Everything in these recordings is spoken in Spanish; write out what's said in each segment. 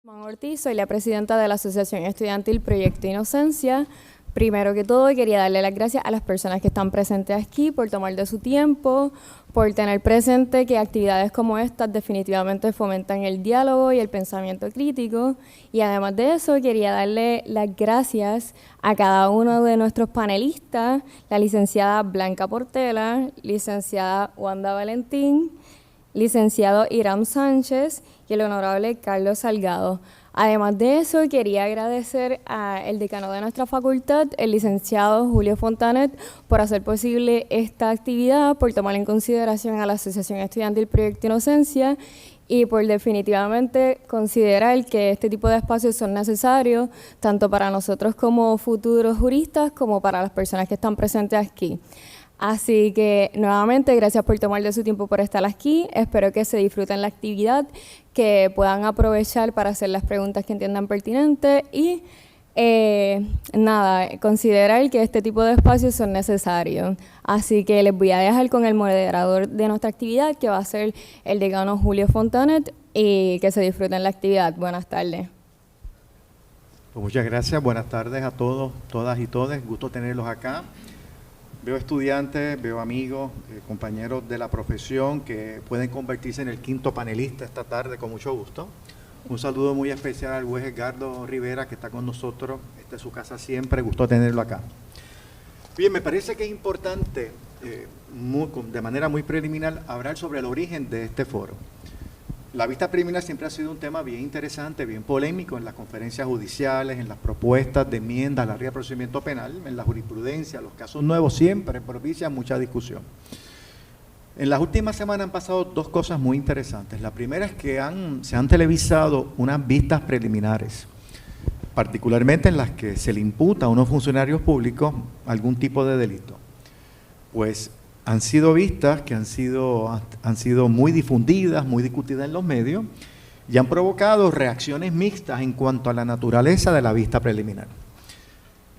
Juan Ortiz, soy la presidenta de la Asociación Estudiantil Proyecto Inocencia. Primero que todo, quería darle las gracias a las personas que están presentes aquí por tomar de su tiempo, por tener presente que actividades como estas definitivamente fomentan el diálogo y el pensamiento crítico. Y además de eso, quería darle las gracias a cada uno de nuestros panelistas, la licenciada Blanca Portela, licenciada Wanda Valentín, licenciado Iram Sánchez y el honorable Carlos Salgado. Además de eso, quería agradecer al decano de nuestra facultad, el licenciado Julio Fontanet, por hacer posible esta actividad, por tomar en consideración a la Asociación Estudiantil Proyecto Inocencia y por definitivamente considerar que este tipo de espacios son necesarios, tanto para nosotros como futuros juristas, como para las personas que están presentes aquí. Así que, nuevamente, gracias por tomar de su tiempo por estar aquí. Espero que se disfruten la actividad, que puedan aprovechar para hacer las preguntas que entiendan pertinentes y, considerar que este tipo de espacios son necesarios. Así que les voy a dejar con el moderador de nuestra actividad, que va a ser el decano Julio Fontanet, y que se disfruten la actividad. Buenas tardes. Pues muchas gracias. Buenas tardes a todos, todas y todes. Gusto tenerlos acá. Veo estudiantes, veo amigos, compañeros de la profesión que pueden convertirse en el quinto panelista esta tarde con mucho gusto. Un saludo muy especial al juez Edgardo Rivera, que está con nosotros. Esta es su casa siempre, gusto tenerlo acá. Bien, me parece que es importante, de manera muy preliminar, hablar sobre el origen de este foro. La vista preliminar siempre ha sido un tema bien interesante, bien polémico en las conferencias judiciales, en las propuestas de enmiendas a la ley de procedimiento penal, en la jurisprudencia, los casos nuevos siempre propician mucha discusión. En las últimas semanas han pasado dos cosas muy interesantes. La primera es que se han televisado unas vistas preliminares, particularmente en las que se le imputa a unos funcionarios públicos algún tipo de delito. Pues han sido vistas que han sido muy difundidas, muy discutidas en los medios y han provocado reacciones mixtas en cuanto a la naturaleza de la vista preliminar,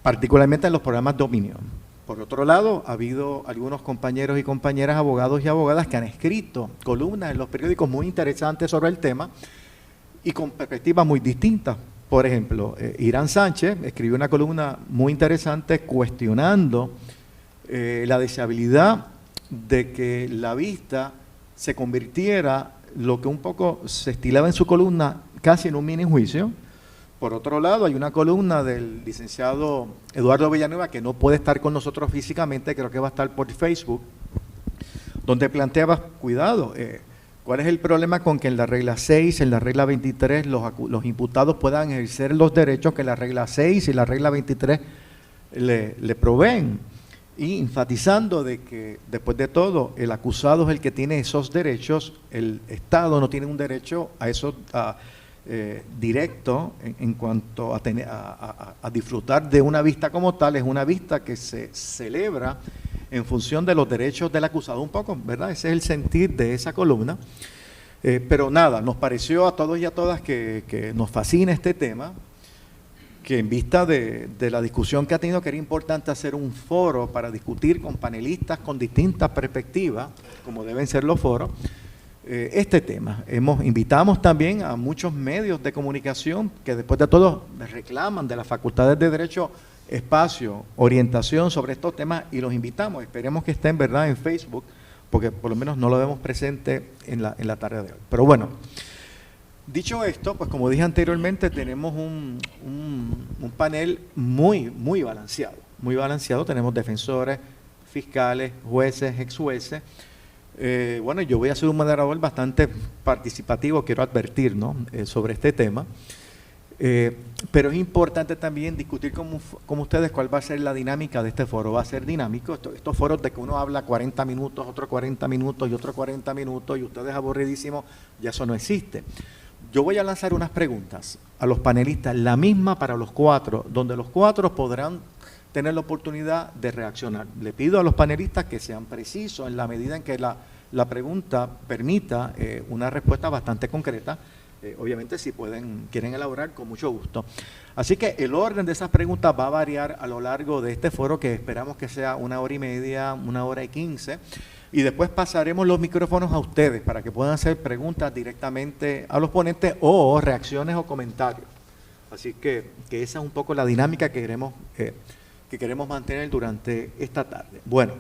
particularmente en los programas de opinión. Por otro lado, ha habido algunos compañeros y compañeras, abogados y abogadas que han escrito columnas en los periódicos muy interesantes sobre el tema y con perspectivas muy distintas. Por ejemplo, Iram Sánchez escribió una columna muy interesante cuestionando la deseabilidad de que la vista se convirtiera, lo que un poco se estilaba en su columna, casi en un mini juicio. Por otro lado, hay una columna del licenciado Eduardo Villanueva, que no puede estar con nosotros físicamente, creo que va a estar por Facebook, donde planteaba, cuidado, ¿cuál es el problema con que en la regla 6, en la regla 23, los imputados puedan ejercer los derechos que la regla 6 y la regla 23 le proveen? Y enfatizando de que, después de todo, el acusado es el que tiene esos derechos, el Estado no tiene un derecho a eso directo en cuanto a disfrutar de una vista como tal. Es una vista que se celebra en función de los derechos del acusado un poco, ¿verdad? Ese es el sentir de esa columna. Pero nada, nos pareció a todos y a todas que nos fascina este tema, que en vista de la discusión que ha tenido, que era importante hacer un foro para discutir con panelistas con distintas perspectivas, como deben ser los foros, este tema. Invitamos también a muchos medios de comunicación que después de todo reclaman de las facultades de Derecho espacio, orientación sobre estos temas, y los invitamos. Esperemos que estén, ¿verdad?, en Facebook, porque por lo menos no lo vemos presente en la tarde de hoy. Pero bueno, dicho esto, pues como dije anteriormente, tenemos un panel muy balanceado, muy balanceado. Tenemos defensores, fiscales, jueces, ex jueces. Bueno, yo voy a ser un moderador bastante participativo, quiero advertir, ¿no?, sobre este tema. Pero es importante también discutir con ustedes cuál va a ser la dinámica de este foro. Va a ser dinámico, estos foros de que uno habla 40 minutos, otro 40 minutos y otro 40 minutos y ustedes aburridísimos, ya eso no existe. Yo voy a lanzar unas preguntas a los panelistas, la misma para los cuatro, donde los cuatro podrán tener la oportunidad de reaccionar. Le pido a los panelistas que sean precisos en la medida en que la pregunta permita una respuesta bastante concreta. Obviamente, si quieren elaborar, con mucho gusto. Así que el orden de esas preguntas va a variar a lo largo de este foro, que esperamos que sea 1 hora y media, 1 hora y 15. y después pasaremos los micrófonos a ustedes para que puedan hacer preguntas directamente a los ponentes o reacciones o comentarios. Así que esa es un poco la dinámica que queremos mantener durante esta tarde. Bueno,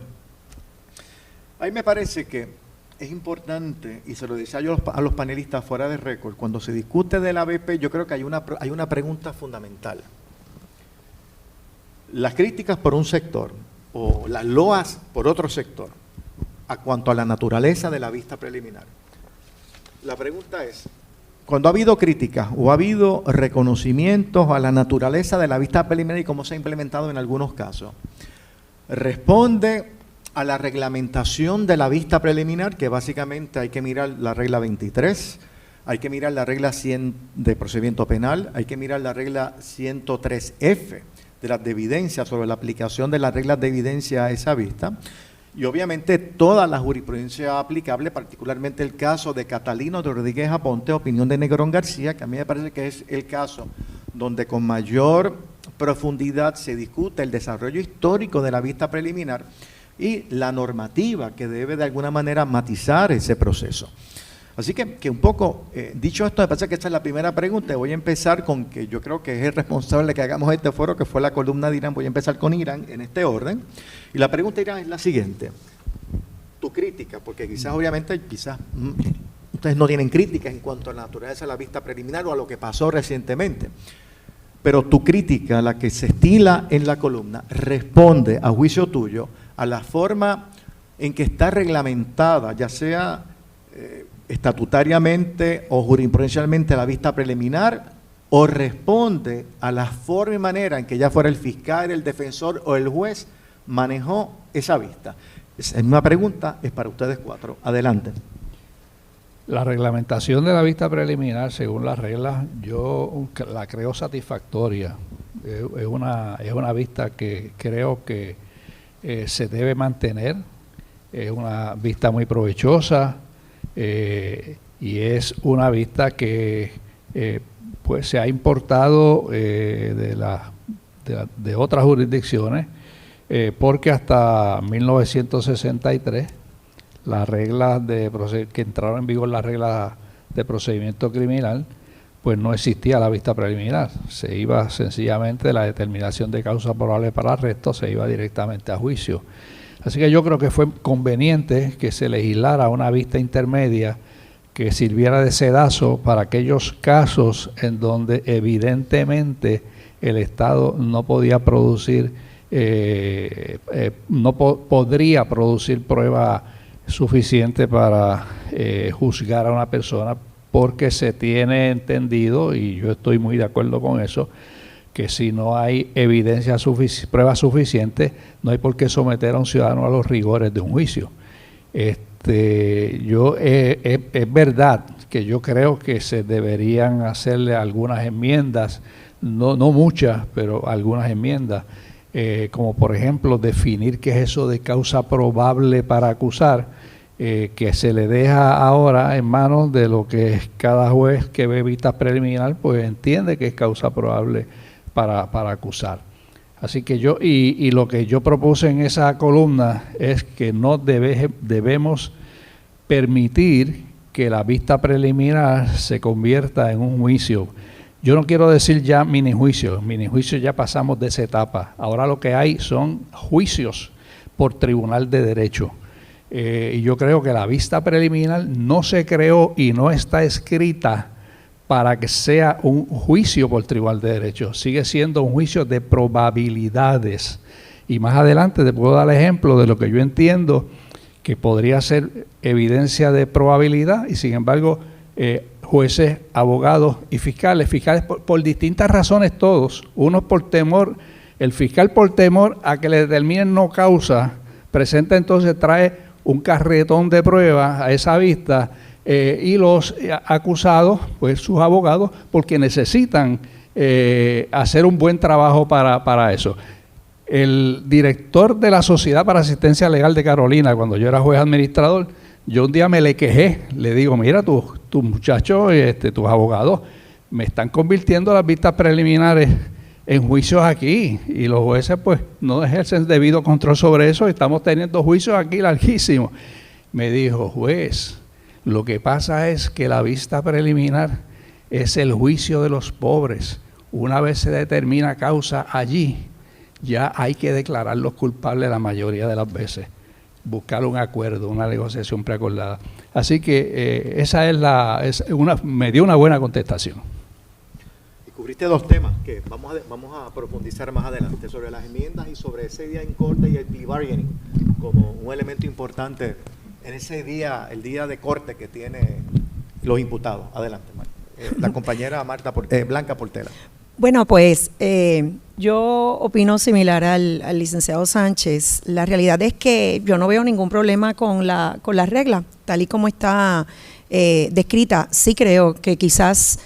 a mí me parece que es importante, y se lo decía yo a los panelistas fuera de récord, cuando se discute de la ABP, yo creo que hay una pregunta fundamental. Las críticas por un sector o las loas por otro sector a cuanto a la naturaleza de la vista preliminar. La pregunta es, cuando ha habido críticas o ha habido reconocimientos a la naturaleza de la vista preliminar y cómo se ha implementado en algunos casos, ¿responde a la reglamentación de la vista preliminar, que básicamente hay que mirar la regla 23, hay que mirar la regla 100 de procedimiento penal, hay que mirar la regla 103F de las de evidencia sobre la aplicación de las reglas de evidencia a esa vista, y obviamente toda la jurisprudencia aplicable, particularmente el caso de Catalino de Rodríguez Aponte, opinión de Negrón García, que a mí me parece que es el caso donde con mayor profundidad se discute el desarrollo histórico de la vista preliminar y la normativa que debe de alguna manera matizar ese proceso. Así que un poco, dicho esto, me parece que esta es la primera pregunta. Voy a empezar con que yo creo que es el responsable que hagamos este foro, que fue la columna de Irán. Voy a empezar con Irán en este orden. Y la pregunta, Irán, es la siguiente. Tu crítica, porque quizás ustedes no tienen críticas en cuanto a la naturaleza de la vista preliminar o a lo que pasó recientemente. Pero tu crítica, la que se estila en la columna, responde, a juicio tuyo, a la forma en que está reglamentada, ya sea estatutariamente o jurisprudencialmente la vista preliminar, o responde a la forma y manera en que ya fuera el fiscal, el defensor o el juez manejó esa vista. Esa misma pregunta es para ustedes cuatro. Adelante. La reglamentación de la vista preliminar, según las reglas, yo la creo satisfactoria. Es una vista que creo que se debe mantener. Es una vista muy provechosa. Y es una vista que pues se ha importado de otras jurisdicciones, porque hasta 1963 las reglas que entraron en vigor, las reglas de procedimiento criminal, pues no existía la vista preliminar. Se iba sencillamente de la determinación de causa probable para arresto, se iba directamente a juicio. Así que yo creo que fue conveniente que se legislara una vista intermedia que sirviera de sedazo para aquellos casos en donde evidentemente el Estado no podía producir, podría producir prueba suficiente para juzgar a una persona, porque se tiene entendido, y yo estoy muy de acuerdo con eso, que si no hay evidencia prueba suficiente, no hay por qué someter a un ciudadano a los rigores de un juicio. Es verdad que yo creo que se deberían hacerle algunas enmiendas, no muchas, pero algunas enmiendas, como por ejemplo definir qué es eso de causa probable para acusar, que se le deja ahora en manos de lo que cada juez que ve vista preliminar, pues entiende que es causa probable para acusar. Así que y lo que yo propuse en esa columna es que no debemos permitir que la vista preliminar se convierta en un juicio. Yo no quiero decir ya minijuicio ya pasamos de esa etapa. Ahora lo que hay son juicios por tribunal de derecho. Y yo creo que la vista preliminar no se creó y no está escrita para que sea un juicio por tribunal de derecho. Sigue siendo un juicio de probabilidades. Y más adelante te puedo dar ejemplo de lo que yo entiendo que podría ser evidencia de probabilidad, y sin embargo jueces, abogados y fiscales por distintas razones todos, unos por temor, el fiscal por temor a que le determinen no causa, trae un carretón de pruebas a esa vista, y los acusados, pues sus abogados, porque necesitan hacer un buen trabajo para eso. El director de la Sociedad para Asistencia Legal de Carolina, cuando yo era juez administrador, yo un día me le quejé, le digo, mira, tus muchachos, tus abogados, me están convirtiendo las vistas preliminares en juicios aquí y los jueces pues no ejercen debido control sobre eso, estamos teniendo juicios aquí larguísimos. Me dijo, juez, lo que pasa es que la vista preliminar es el juicio de los pobres. Una vez se determina causa allí, ya hay que declararlos culpables la mayoría de las veces, buscar un acuerdo, una negociación preacordada. Así que esa me dio una buena contestación. Y cubriste dos temas que vamos a profundizar más adelante, sobre las enmiendas y sobre ese día en corte y el plea bargaining como un elemento importante en ese día, el día de corte que tienen los imputados. Adelante, la compañera Blanca Portela. Bueno, pues yo opino similar al licenciado Sánchez. La realidad es que yo no veo ningún problema con la regla, tal y como está descrita. Sí creo que quizás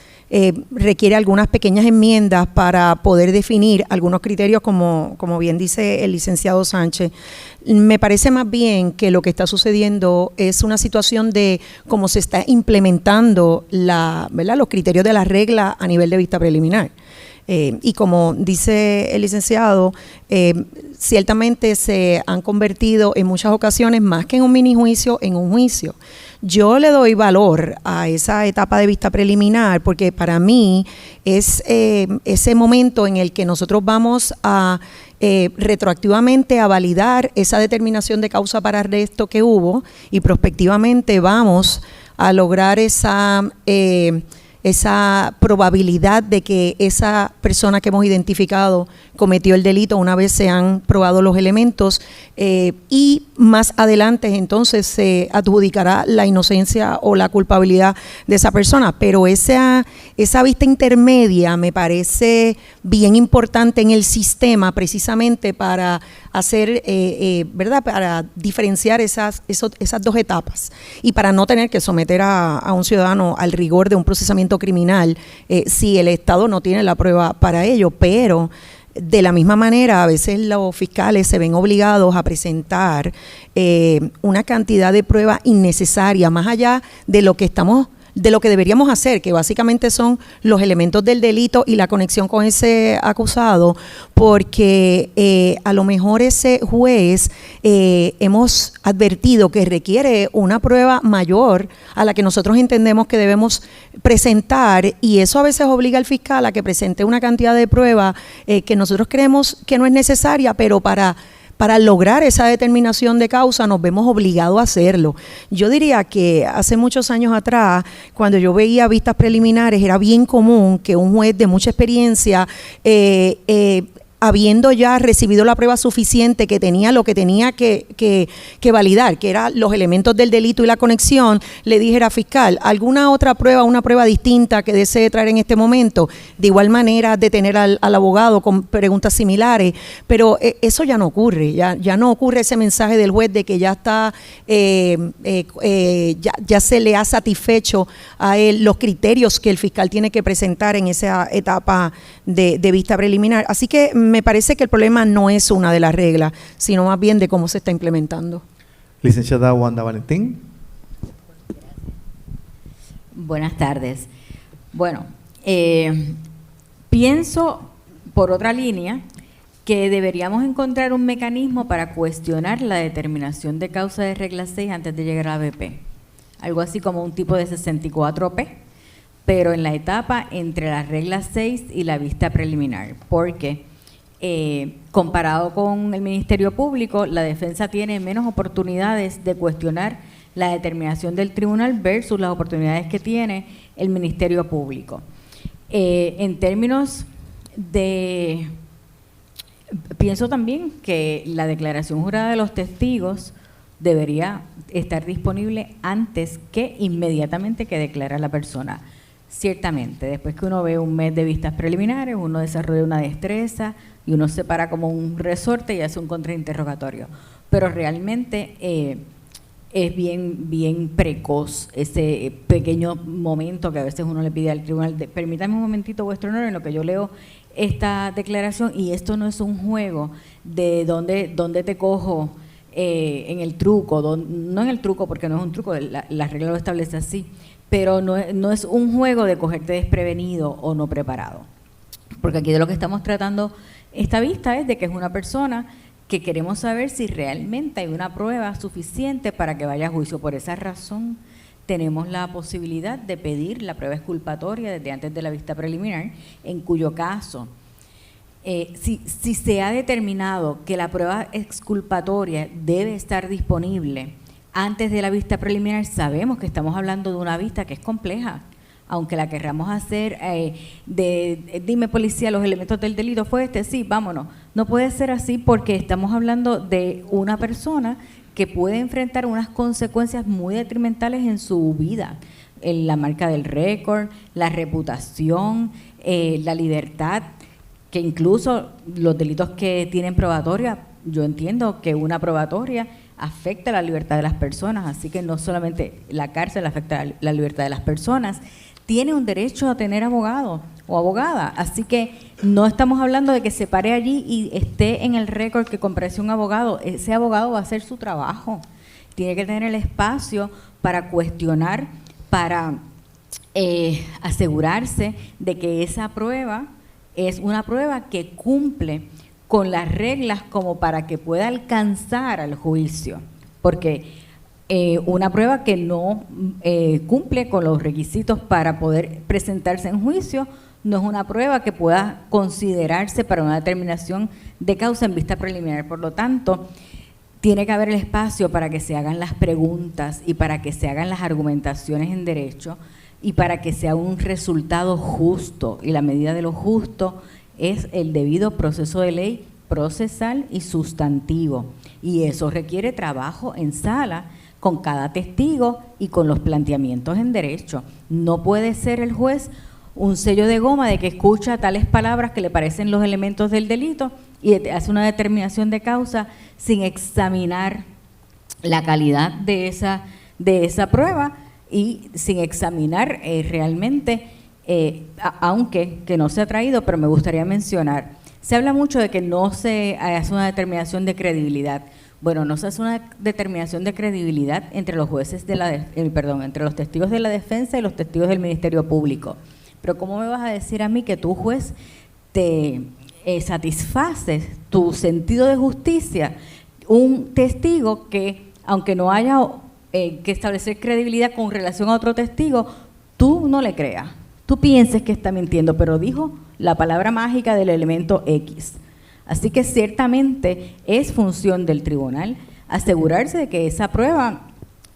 requiere algunas pequeñas enmiendas para poder definir algunos criterios, como bien dice el licenciado Sánchez. Me parece más bien que lo que está sucediendo es una situación de cómo se está implementando ¿verdad?, los criterios de la regla a nivel de vista preliminar. Y como dice el licenciado, ciertamente se han convertido en muchas ocasiones, más que en un mini juicio, en un juicio. Yo le doy valor a esa etapa de vista preliminar porque para mí es ese momento en el que nosotros vamos a retroactivamente a validar esa determinación de causa para arresto que hubo y prospectivamente vamos a lograr esa probabilidad de que esa persona que hemos identificado cometió el delito una vez se han probado los elementos y más adelante entonces se adjudicará la inocencia o la culpabilidad de esa persona. Pero esa vista intermedia me parece bien importante en el sistema precisamente para hacer, ¿verdad?, para diferenciar esas dos etapas y para no tener que someter a un ciudadano al rigor de un procesamiento criminal si el Estado no tiene la prueba para ello. Pero de la misma manera, a veces los fiscales se ven obligados a presentar una cantidad de pruebas innecesaria, más allá de lo que deberíamos hacer, que básicamente son los elementos del delito y la conexión con ese acusado, porque a lo mejor ese juez hemos advertido que requiere una prueba mayor a la que nosotros entendemos que debemos presentar, y eso a veces obliga al fiscal a que presente una cantidad de pruebas que nosotros creemos que no es necesaria, pero para lograr esa determinación de causa nos vemos obligados a hacerlo. Yo diría que hace muchos años atrás, cuando yo veía vistas preliminares, era bien común que un juez de mucha experiencia, habiendo ya recibido la prueba suficiente, que tenía lo que tenía que validar, que eran los elementos del delito y la conexión, le dijera: fiscal, ¿alguna otra prueba, una prueba distinta que desee traer en este momento? De igual manera, detener al abogado con preguntas similares, pero eso ya no ocurre, ya no ocurre ese mensaje del juez de que ya está, ya se le ha satisfecho a él los criterios que el fiscal tiene que presentar en esa etapa de vista preliminar. Así que me parece que el problema no es una de las reglas, sino más bien de cómo se está implementando. Licenciada Wanda Valentín. Buenas tardes. Bueno, pienso, por otra línea, que deberíamos encontrar un mecanismo para cuestionar la determinación de causa de regla 6 antes de llegar a la BP. Algo así como un tipo de 64P, pero en la etapa entre la regla 6 y la vista preliminar, porque comparado con el Ministerio Público, la defensa tiene menos oportunidades de cuestionar la determinación del tribunal versus las oportunidades que tiene el Ministerio Público. En términos de, pienso también que la declaración jurada de los testigos debería estar disponible antes que inmediatamente que declara la persona. Ciertamente, después que uno ve un mes de vistas preliminares, uno desarrolla una destreza y uno se para como un resorte y hace un contrainterrogatorio. Pero realmente es bien precoz ese pequeño momento que a veces uno le pide al tribunal. Permítame un momentito, vuestro honor, en lo que yo leo esta declaración, y esto no es un juego de dónde te cojo en el truco, no en el truco porque no es un truco, la regla lo establece así, pero no es un juego de cogerte desprevenido o no preparado. Porque aquí de lo que estamos tratando esta vista es de que es una persona que queremos saber si realmente hay una prueba suficiente para que vaya a juicio. Por esa razón tenemos la posibilidad de pedir la prueba exculpatoria desde antes de la vista preliminar, en cuyo caso, si se ha determinado que la prueba exculpatoria debe estar disponible antes de la vista preliminar, sabemos que estamos hablando de una vista que es compleja. Aunque la querramos hacer dime policía, los elementos del delito fue sí, vámonos. No puede ser así porque estamos hablando de una persona que puede enfrentar unas consecuencias muy detrimentales en su vida. La marca del récord, la reputación, la libertad, que incluso los delitos que tienen probatoria, yo entiendo que una probatoria afecta la libertad de las personas, así que no solamente la cárcel afecta la libertad de las personas, tiene un derecho a tener abogado o abogada, así que no estamos hablando de que se pare allí y esté en el récord que compareció un abogado. Ese abogado va a hacer su trabajo, tiene que tener el espacio para cuestionar, para asegurarse de que esa prueba es una prueba que cumple con las reglas como para que pueda alcanzar al juicio, porque una prueba que no cumple con los requisitos para poder presentarse en juicio no es una prueba que pueda considerarse para una determinación de causa en vista preliminar. Por lo tanto, tiene que haber el espacio para que se hagan las preguntas y para que se hagan las argumentaciones en derecho y para que sea un resultado justo. Y la medida de lo justo es el debido proceso de ley procesal y sustantivo. Y eso requiere trabajo en sala con cada testigo y con los planteamientos en derecho. No puede ser el juez un sello de goma de que escucha tales palabras que le parecen los elementos del delito y hace una determinación de causa sin examinar la calidad de esa prueba y sin examinar realmente, aunque que no se ha traído, pero me gustaría mencionar, se habla mucho de que no se hace una determinación de credibilidad. Bueno, no se hace una determinación de credibilidad entre los jueces entre los testigos de la defensa y los testigos del Ministerio Público. Pero ¿cómo me vas a decir a mí que tú, juez, te satisfaces tu sentido de justicia? Un testigo que, aunque no haya que establecer credibilidad con relación a otro testigo, tú no le creas. Tú pienses que está mintiendo, pero dijo la palabra mágica del elemento X. Así que ciertamente es función del tribunal asegurarse de que esa prueba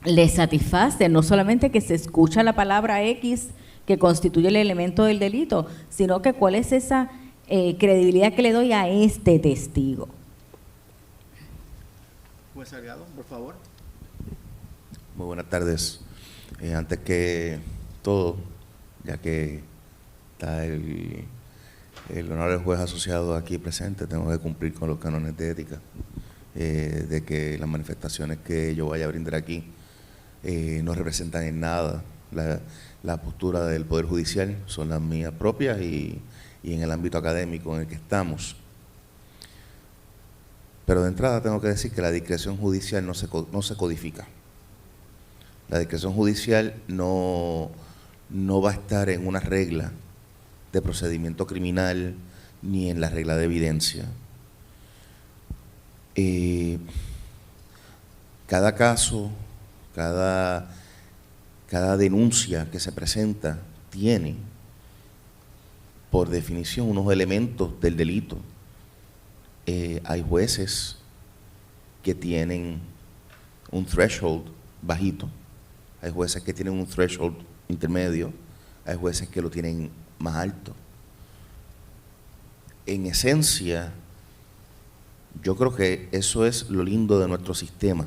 le satisface, no solamente que se escucha la palabra X que constituye el elemento del delito, sino que cuál es esa credibilidad que le doy a este testigo. Juez Salgado, por favor. Muy buenas tardes. Antes que todo, ya que está el honorable juez asociado aquí presente, tengo que cumplir con los cánones de ética, de que las manifestaciones que yo vaya a brindar aquí no representan en nada la postura del Poder Judicial, son las mías propias y en el ámbito académico en el que estamos. Pero de entrada tengo que decir que la discreción judicial no se codifica. La discreción judicial no va a estar en una regla de procedimiento criminal ni en la regla de evidencia. Cada caso, cada denuncia que se presenta tiene, por definición, unos elementos del delito. Hay jueces que tienen un threshold bajito, hay jueces que tienen un threshold intermedio, hay jueces que lo tienen más alto. En esencia, yo creo que eso es lo lindo de nuestro sistema,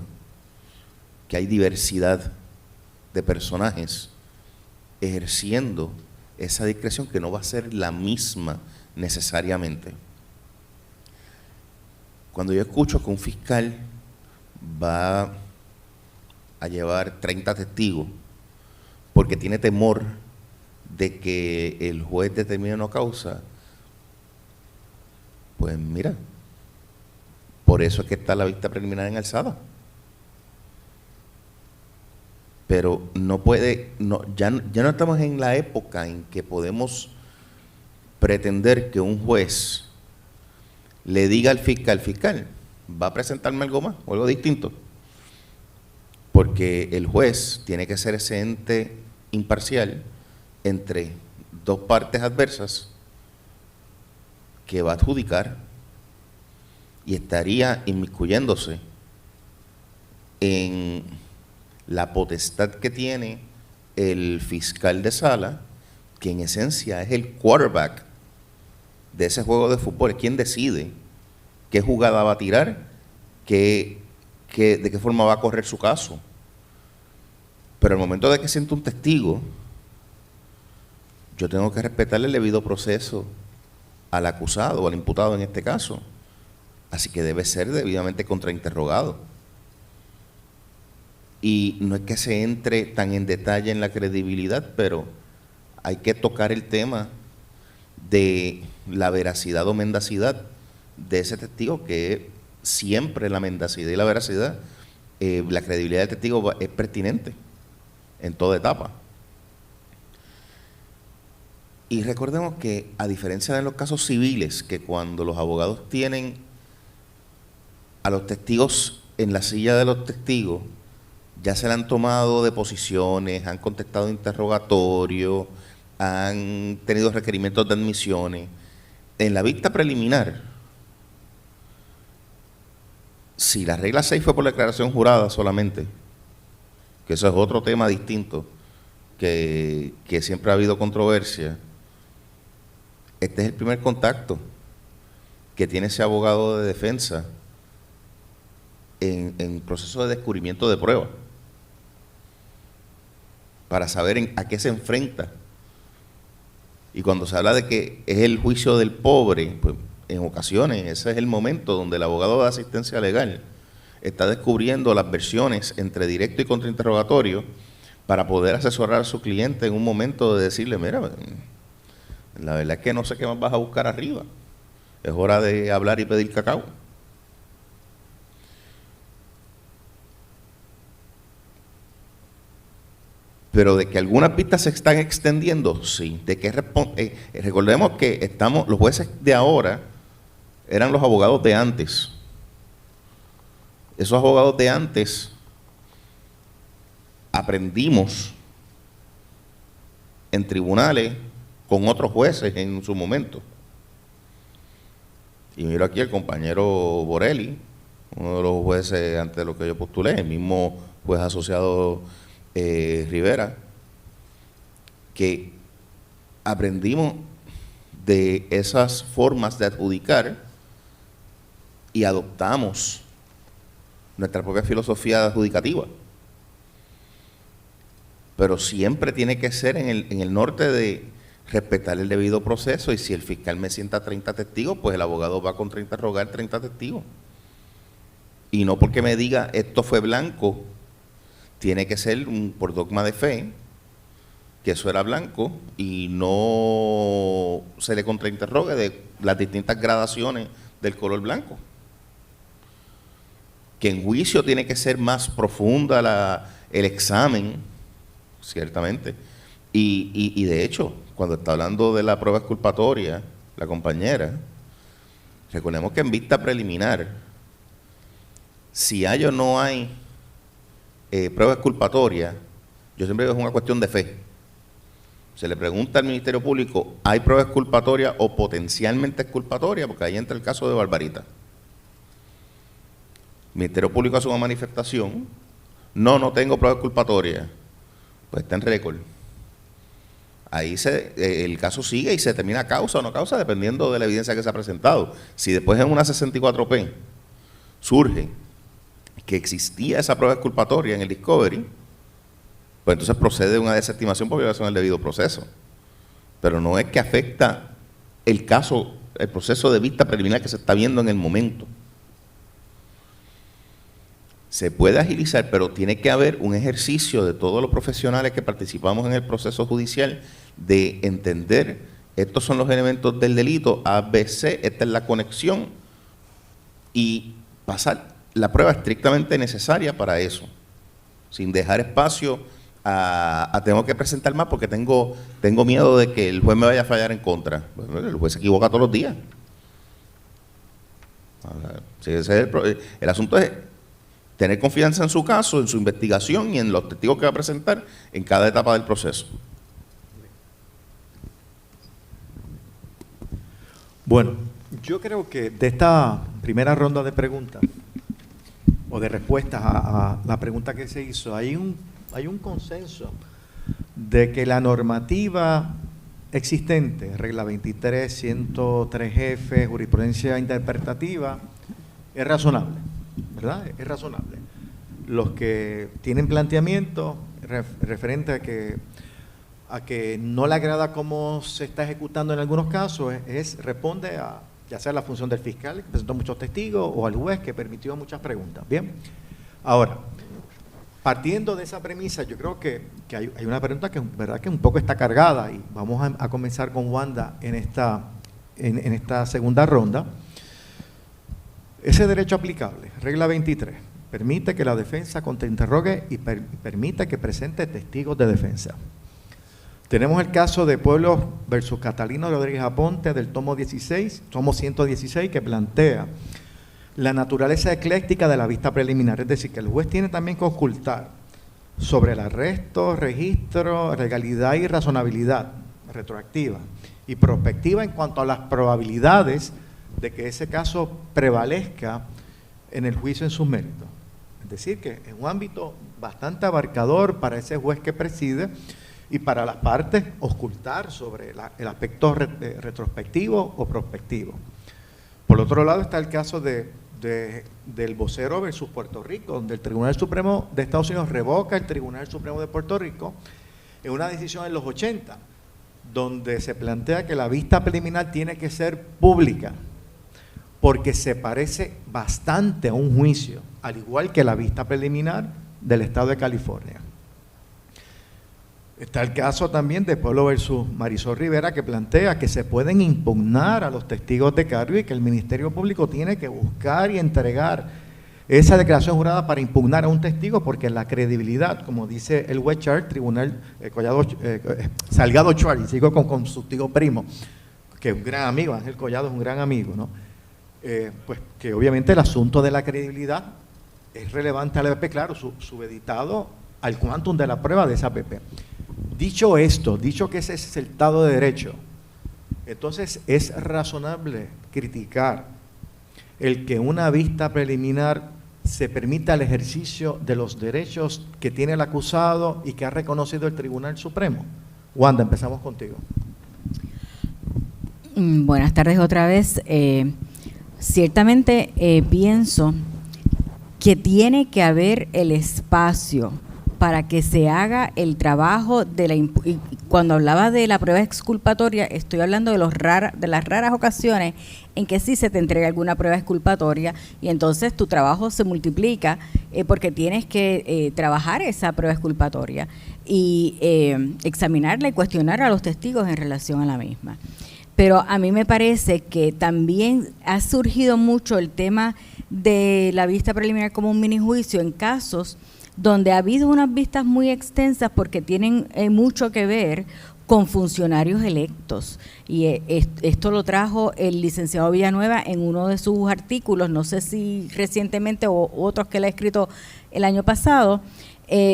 que hay diversidad de personajes ejerciendo esa discreción que no va a ser la misma necesariamente. Cuando yo escucho que un fiscal va a llevar 30 testigos porque tiene temor de que el juez determine una causa, pues mira, por eso es que está la vista preliminar en alzada. Pero no puede, ya no estamos en la época en que podemos pretender que un juez le diga al fiscal, ¿va a presentarme algo más o algo distinto? Porque el juez tiene que ser ese ente imparcial entre dos partes adversas que va a adjudicar y estaría inmiscuyéndose en la potestad que tiene el fiscal de sala, que en esencia es el quarterback de ese juego de fútbol, es quien decide qué jugada va a tirar, de qué forma va a correr su caso. Pero al momento de que siento un testigo, yo tengo que respetarle el debido proceso al acusado o al imputado en este caso. Así que debe ser debidamente contrainterrogado. Y no es que se entre tan en detalle en la credibilidad, pero hay que tocar el tema de la veracidad o mendacidad de ese testigo, que siempre la mendacidad y la veracidad, la credibilidad del testigo es pertinente en toda etapa. Y recordemos que, a diferencia de los casos civiles, que cuando los abogados tienen a los testigos en la silla de los testigos, ya se le han tomado deposiciones, han contestado interrogatorios, han tenido requerimientos de admisiones. En la vista preliminar, si la regla 6 fue por declaración jurada solamente, que eso es otro tema distinto, que siempre ha habido controversia, este es el primer contacto que tiene ese abogado de defensa en proceso de descubrimiento de prueba, para saber a qué se enfrenta. Y cuando se habla de que es el juicio del pobre, pues en ocasiones ese es el momento donde el abogado de asistencia legal está descubriendo las versiones entre directo y contrainterrogatorio para poder asesorar a su cliente en un momento de decirle, mira, la verdad es que no sé qué más vas a buscar arriba, es hora de hablar y pedir cacao. Pero de que algunas pistas se están extendiendo, sí. De que recordemos que los jueces de ahora eran los abogados de antes. Esos abogados de antes aprendimos en tribunales con otros jueces en su momento. Y miro aquí al compañero Borelli, uno de los jueces ante los que yo postulé, el mismo juez asociado Rivera, que aprendimos de esas formas de adjudicar y adoptamos nuestra propia filosofía adjudicativa. Pero siempre tiene que ser en el norte de respetar el debido proceso, y si el fiscal me sienta 30 testigos, pues el abogado va a contrainterrogar 30 testigos. Y no porque me diga esto fue blanco, tiene que ser por dogma de fe, que eso era blanco, y no se le contrainterrogue de las distintas gradaciones del color blanco. Que en juicio tiene que ser más profunda el examen, ciertamente. Y de hecho, cuando está hablando de la prueba exculpatoria, la compañera, recordemos que en vista preliminar, si hay o no hay prueba exculpatoria, yo siempre digo que es una cuestión de fe. Se le pregunta al Ministerio Público, ¿hay prueba exculpatoria o potencialmente exculpatoria? Porque ahí entra el caso de Barbarita. El Ministerio Público hace una manifestación, no tengo prueba exculpatoria, pues está en récord. Ahí el caso sigue y se determina causa o no causa dependiendo de la evidencia que se ha presentado. Si después en una 64P surge que existía esa prueba exculpatoria en el discovery, pues entonces procede una desestimación por violación del debido proceso. Pero no es que afecta el caso, el proceso de vista preliminar que se está viendo en el momento. Se puede agilizar, pero tiene que haber un ejercicio de todos los profesionales que participamos en el proceso judicial de entender, estos son los elementos del delito, A, B, C, esta es la conexión, y pasar la prueba estrictamente necesaria para eso, sin dejar espacio tengo que presentar más porque tengo miedo de que el juez me vaya a fallar en contra. Bueno, el juez se equivoca todos los días. Sí, ese es el asunto es tener confianza en su caso, en su investigación y en los testigos que va a presentar en cada etapa del proceso. Bueno, yo creo que de esta primera ronda de preguntas o de respuestas a la pregunta que se hizo, hay un consenso de que la normativa existente, regla 23, 103F, jurisprudencia interpretativa, es razonable, ¿verdad? Es razonable. Los que tienen planteamiento referente a que no le agrada cómo se está ejecutando en algunos casos, responde a ya sea la función del fiscal, que presentó muchos testigos, o al juez, que permitió muchas preguntas. Bien, ahora, partiendo de esa premisa, yo creo que hay una pregunta que, ¿verdad?, que un poco está cargada, y vamos a comenzar con Wanda en esta segunda ronda. Ese derecho aplicable, regla 23, permite que la defensa contrainterrogue y permite que presente testigos de defensa. Tenemos el caso de Pueblos versus Catalino Rodríguez Aponte del tomo 116, que plantea la naturaleza ecléctica de la vista preliminar, es decir, que el juez tiene también que ocultar sobre el arresto, registro, legalidad y razonabilidad retroactiva y prospectiva en cuanto a las probabilidades de que ese caso prevalezca en el juicio en sus méritos. Es decir, que es un ámbito bastante abarcador para ese juez que preside y para las partes ocultar sobre el aspecto retrospectivo o prospectivo. Por otro lado está el caso del vocero versus Puerto Rico, donde el Tribunal Supremo de Estados Unidos revoca el Tribunal Supremo de Puerto Rico en una decisión en los 80, donde se plantea que la vista preliminar tiene que ser pública, porque se parece bastante a un juicio, al igual que la vista preliminar del Estado de California. Está el caso también de Pueblo versus Marisol Rivera, que plantea que se pueden impugnar a los testigos de cargo y que el Ministerio Público tiene que buscar y entregar esa declaración jurada para impugnar a un testigo, porque la credibilidad, como dice el juez Char, Tribunal Salgado Char, y sigo con su tío primo, que es un gran amigo, Ángel Collado es un gran amigo, ¿no? Pues que obviamente el asunto de la credibilidad es relevante al APP, claro, subeditado al quantum de la prueba de esa APP. Dicho esto, dicho que ese es el Estado de Derecho, entonces es razonable criticar el que una vista preliminar se permita el ejercicio de los derechos que tiene el acusado y que ha reconocido el Tribunal Supremo. Wanda, empezamos contigo. Buenas tardes otra vez. Ciertamente pienso que tiene que haber el espacio para que se haga el trabajo de y cuando hablaba de la prueba exculpatoria, estoy hablando de las raras ocasiones en que sí se te entrega alguna prueba exculpatoria y entonces tu trabajo se multiplica porque tienes que trabajar esa prueba exculpatoria y examinarla y cuestionar a los testigos en relación a la misma. Pero a mí me parece que también ha surgido mucho el tema de la vista preliminar como un minijuicio en casos donde ha habido unas vistas muy extensas porque tienen mucho que ver con funcionarios electos. Y esto lo trajo el licenciado Villanueva en uno de sus artículos, no sé si recientemente o otros que él ha escrito el año pasado,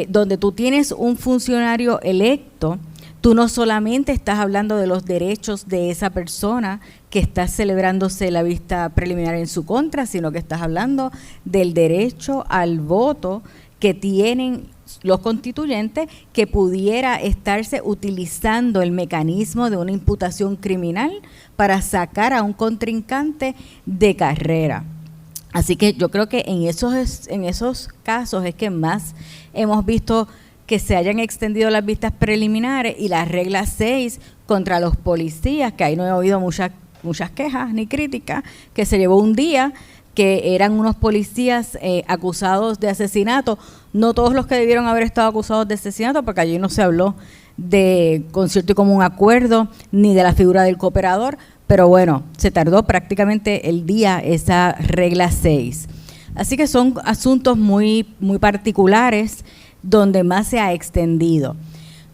donde tú tienes un funcionario electo. Tú no solamente estás hablando de los derechos de esa persona que está celebrándose la vista preliminar en su contra, sino que estás hablando del derecho al voto que tienen los constituyentes, que pudiera estarse utilizando el mecanismo de una imputación criminal para sacar a un contrincante de carrera. Así que yo creo que en esos casos es que más hemos visto que se hayan extendido las vistas preliminares y la regla 6 contra los policías, que ahí no he oído muchas quejas ni críticas, que se llevó un día, que eran unos policías acusados de asesinato, no todos los que debieron haber estado acusados de asesinato, porque allí no se habló de concierto y común acuerdo, ni de la figura del cooperador, pero bueno, se tardó prácticamente el día esa regla 6. Así que son asuntos muy, muy particulares donde más se ha extendido.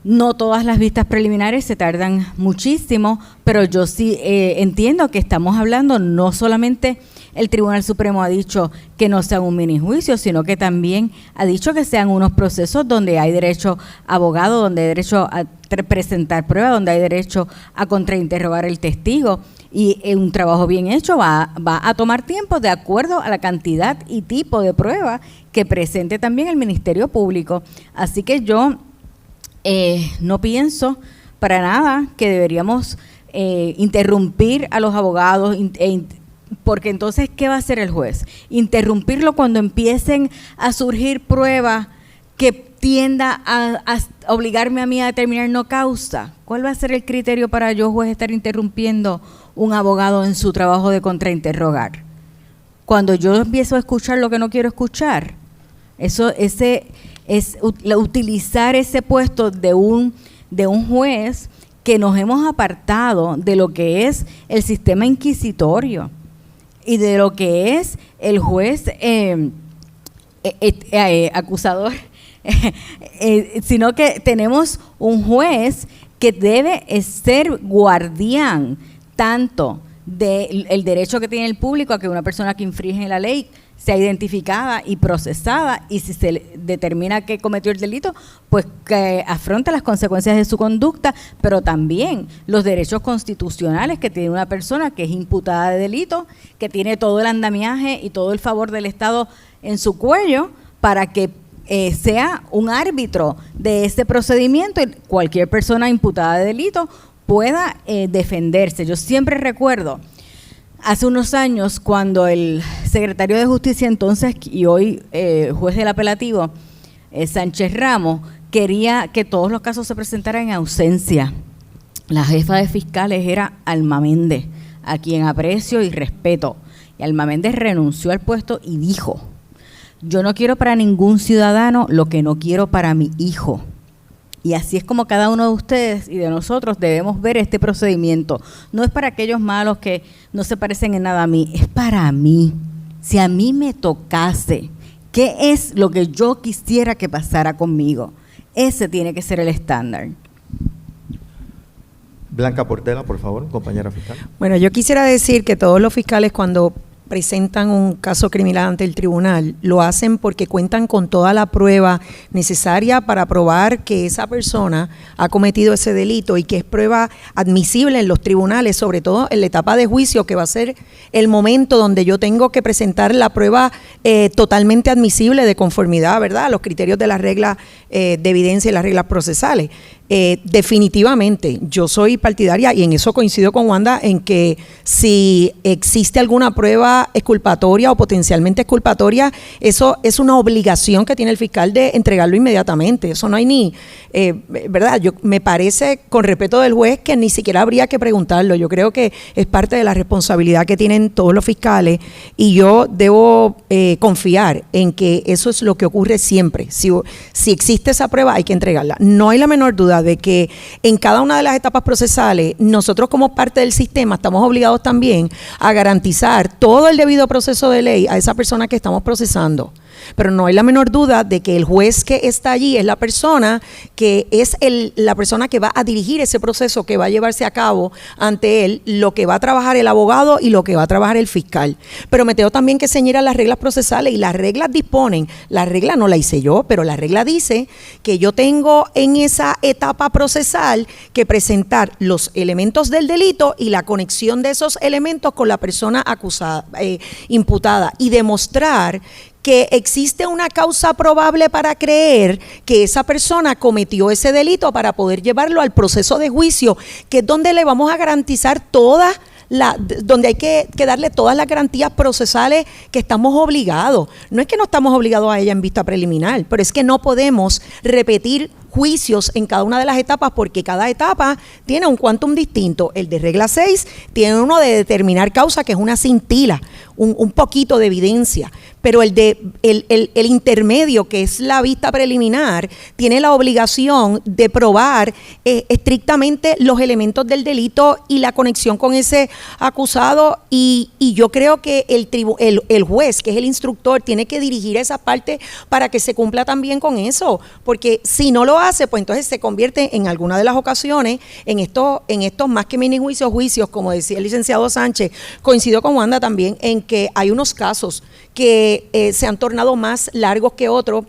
No todas las vistas preliminares se tardan muchísimo, pero yo sí entiendo que estamos hablando no solamente el Tribunal Supremo ha dicho que no sean un minijuicio, sino que también ha dicho que sean unos procesos donde hay derecho a abogado, donde hay derecho a presentar pruebas, donde hay derecho a contrainterrogar el testigo. Y un trabajo bien hecho va a tomar tiempo de acuerdo a la cantidad y tipo de prueba que presente también el Ministerio Público. Así que yo no pienso para nada que deberíamos interrumpir a los abogados, porque entonces, ¿qué va a hacer el juez? Interrumpirlo cuando empiecen a surgir pruebas que tienda a obligarme a mí a determinar no causa. ¿Cuál va a ser el criterio para yo, juez, estar interrumpiendo un abogado en su trabajo de contrainterrogar? Cuando yo empiezo a escuchar lo que no quiero escuchar, utilizar ese puesto de un juez que nos hemos apartado de lo que es el sistema inquisitorio y de lo que es el juez acusador, sino que tenemos un juez que debe ser guardián tanto del derecho que tiene el público a que una persona que infringe la ley sea identificada y procesada, y si se determina que cometió el delito, pues que afronte las consecuencias de su conducta, pero también los derechos constitucionales que tiene una persona que es imputada de delito, que tiene todo el andamiaje y todo el favor del Estado en su cuello para que sea un árbitro de ese procedimiento y cualquier persona imputada de delito pueda defenderse. Yo siempre recuerdo hace unos años cuando el secretario de Justicia entonces y hoy juez del apelativo, Sánchez Ramos, quería que todos los casos se presentaran en ausencia. La jefa de fiscales era Alma Méndez, a quien aprecio y respeto. Y Alma Méndez renunció al puesto y dijo: yo no quiero para ningún ciudadano lo que no quiero para mi hijo. Y así es como cada uno de ustedes y de nosotros debemos ver este procedimiento. No es para aquellos malos que no se parecen en nada a mí, es para mí. Si a mí me tocase, ¿qué es lo que yo quisiera que pasara conmigo? Ese tiene que ser el estándar. Blanca Portela, por favor, compañera fiscal. Bueno, yo quisiera decir que todos los fiscales cuando presentan un caso criminal ante el tribunal, lo hacen porque cuentan con toda la prueba necesaria para probar que esa persona ha cometido ese delito y que es prueba admisible en los tribunales, sobre todo en la etapa de juicio, que va a ser el momento donde yo tengo que presentar la prueba totalmente admisible de conformidad, ¿verdad?, a los criterios de las reglas de evidencia y las reglas procesales. Definitivamente, yo soy partidaria, y en eso coincido con Wanda, en que si existe alguna prueba exculpatoria o potencialmente exculpatoria, eso es una obligación que tiene el fiscal de entregarlo inmediatamente. Eso no hay ni, ¿verdad? Me parece, con respeto del juez, que ni siquiera habría que preguntarlo. Yo creo que es parte de la responsabilidad que tienen todos los fiscales, y yo debo confiar en que eso es lo que ocurre siempre. Si existe esa prueba, hay que entregarla. No hay la menor duda de que en cada una de las etapas procesales, nosotros como parte del sistema estamos obligados también a garantizar todo el debido proceso de ley a esa persona que estamos procesando. Pero no hay la menor duda de que el juez que está allí es la persona que es la persona que va a dirigir ese proceso que va a llevarse a cabo ante él, lo que va a trabajar el abogado y lo que va a trabajar el fiscal. Pero me tengo también que ceñir a las reglas procesales, y las reglas disponen, la regla no la hice yo, pero la regla dice que yo tengo en esa etapa procesal que presentar los elementos del delito y la conexión de esos elementos con la persona acusada, imputada, y demostrar que existe una causa probable para creer que esa persona cometió ese delito para poder llevarlo al proceso de juicio, que es donde le vamos a garantizar donde hay que darle todas las garantías procesales que estamos obligados. No es que no estamos obligados a ella en vista preliminar, pero es que no podemos repetir juicios en cada una de las etapas, porque cada etapa tiene un quantum distinto. El de regla 6 tiene uno de determinar causa, que es una cintila, un poquito de evidencia, pero el intermedio, que es la vista preliminar, tiene la obligación de probar estrictamente los elementos del delito y la conexión con ese acusado, y yo creo que el juez, que es el instructor, tiene que dirigir esa parte para que se cumpla también con eso, porque si no lo hace, pues entonces se convierte en alguna de las ocasiones en estos más que mini juicios, como decía el licenciado Sánchez. Coincido con Wanda también en que hay unos casos que se han tornado más largos que otros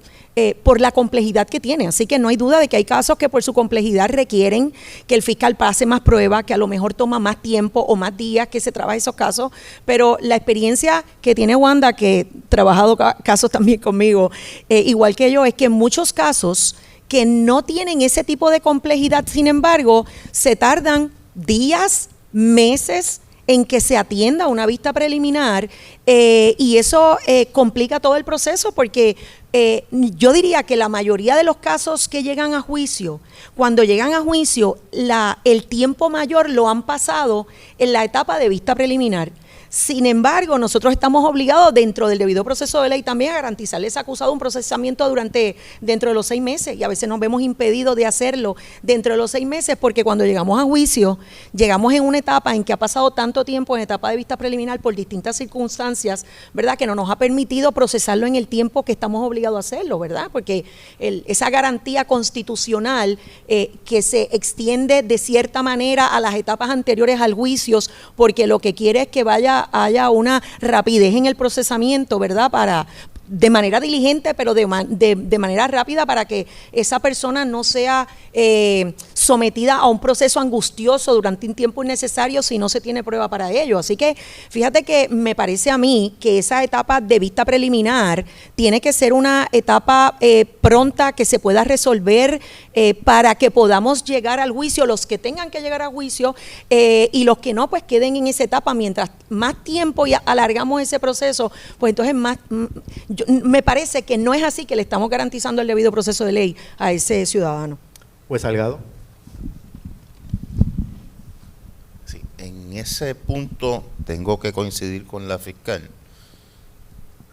por la complejidad que tiene. Así que no hay duda de que hay casos que por su complejidad requieren que el fiscal pase más pruebas, que a lo mejor toma más tiempo o más días que se trabaje esos casos, pero la experiencia que tiene Wanda, que ha trabajado casos también conmigo, igual que yo, es que en muchos casos que no tienen ese tipo de complejidad, sin embargo, se tardan días, meses en que se atienda una vista preliminar, y eso complica todo el proceso, porque yo diría que la mayoría de los casos que llegan a juicio, cuando llegan a juicio, el tiempo mayor lo han pasado en la etapa de vista preliminar. Sin embargo, nosotros estamos obligados dentro del debido proceso de ley también a garantizarle a ese acusado un procesamiento dentro de los 6 meses, y a veces nos vemos impedidos de hacerlo dentro de los 6 meses porque cuando llegamos a juicio, llegamos en una etapa en que ha pasado tanto tiempo en etapa de vista preliminar por distintas circunstancias, ¿verdad?, que no nos ha permitido procesarlo en el tiempo que estamos obligados a hacerlo, ¿verdad?, porque esa garantía constitucional que se extiende de cierta manera a las etapas anteriores al juicio, porque lo que quiere es que haya una rapidez en el procesamiento, ¿verdad?, de manera diligente, pero de manera rápida, para que esa persona no sea sometida a un proceso angustioso durante un tiempo innecesario si no se tiene prueba para ello. Así que fíjate que me parece a mí que esa etapa de vista preliminar tiene que ser una etapa pronta, que se pueda resolver para que podamos llegar al juicio, los que tengan que llegar a juicio, y los que no, pues queden en esa etapa. Mientras más tiempo y alargamos ese proceso, pues entonces me parece que no es así que le estamos garantizando el debido proceso de ley a ese ciudadano. Juez Salgado. Sí, en ese punto tengo que coincidir con la fiscal.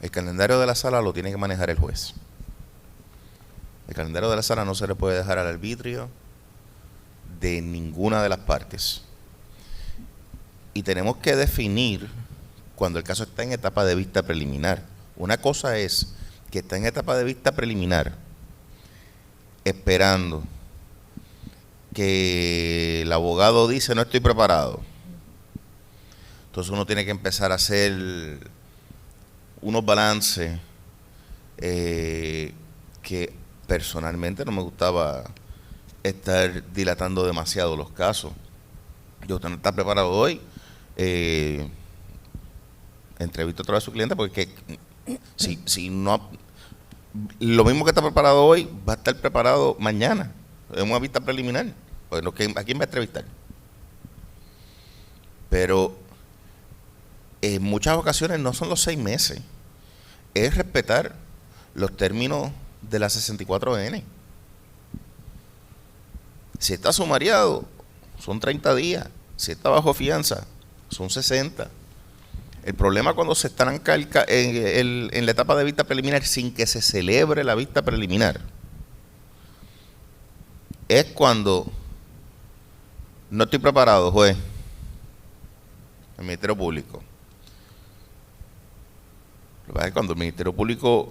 El calendario de la sala lo tiene que manejar el juez. El calendario de la sala no se le puede dejar al arbitrio de ninguna de las partes. Y tenemos que definir cuando el caso está en etapa de vista preliminar. Una cosa es que está en etapa de vista preliminar, esperando que el abogado dice no estoy preparado. Entonces uno tiene que empezar a hacer unos balances que personalmente no me gustaba estar dilatando demasiado los casos. Usted no está preparado hoy, entrevista otra vez a su cliente, porque si no, lo mismo que está preparado hoy va a estar preparado mañana en una vista preliminar. Pues ¿a quién va a entrevistar? Pero en muchas ocasiones no son los 6 meses, es respetar los términos de la 64N. Si está sumariado, son 30 días. Si está bajo fianza, son 60. El problema cuando se estanca en la etapa de vista preliminar sin que se celebre la vista preliminar es cuando no estoy preparado, juez, el Ministerio Público. Lo que pasa es que cuando el Ministerio Público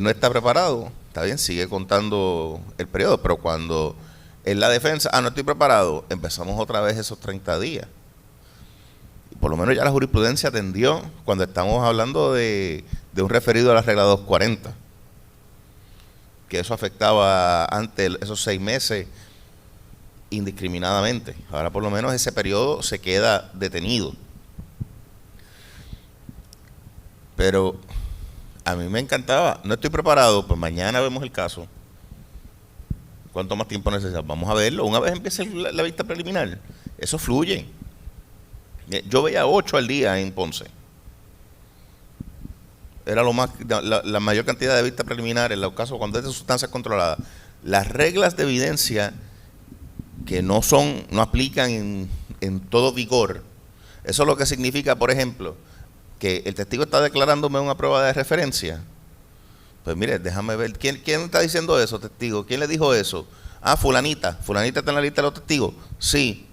no está preparado, está bien, sigue contando el periodo, pero cuando en la defensa, no estoy preparado, empezamos otra vez esos 30 días. Por lo menos ya la jurisprudencia atendió cuando estamos hablando de un referido a la regla 240, que eso afectaba antes esos 6 meses indiscriminadamente. Ahora por lo menos ese periodo se queda detenido. Pero a mí me encantaba, no estoy preparado, pues mañana vemos el caso. ¿Cuánto más tiempo necesitamos? Vamos a verlo. Una vez empiece la vista preliminar, eso fluye. Yo veía 8 al día en Ponce. Era la mayor cantidad de vistas preliminares en los casos cuando es de sustancias controladas. Las reglas de evidencia que no aplican en todo vigor. Eso es lo que significa, por ejemplo, que el testigo está declarándome una prueba de referencia. Pues mire, déjame ver, ¿quién está diciendo eso, testigo? ¿Quién le dijo eso? Ah, fulanita está en la lista de los testigos. Sí,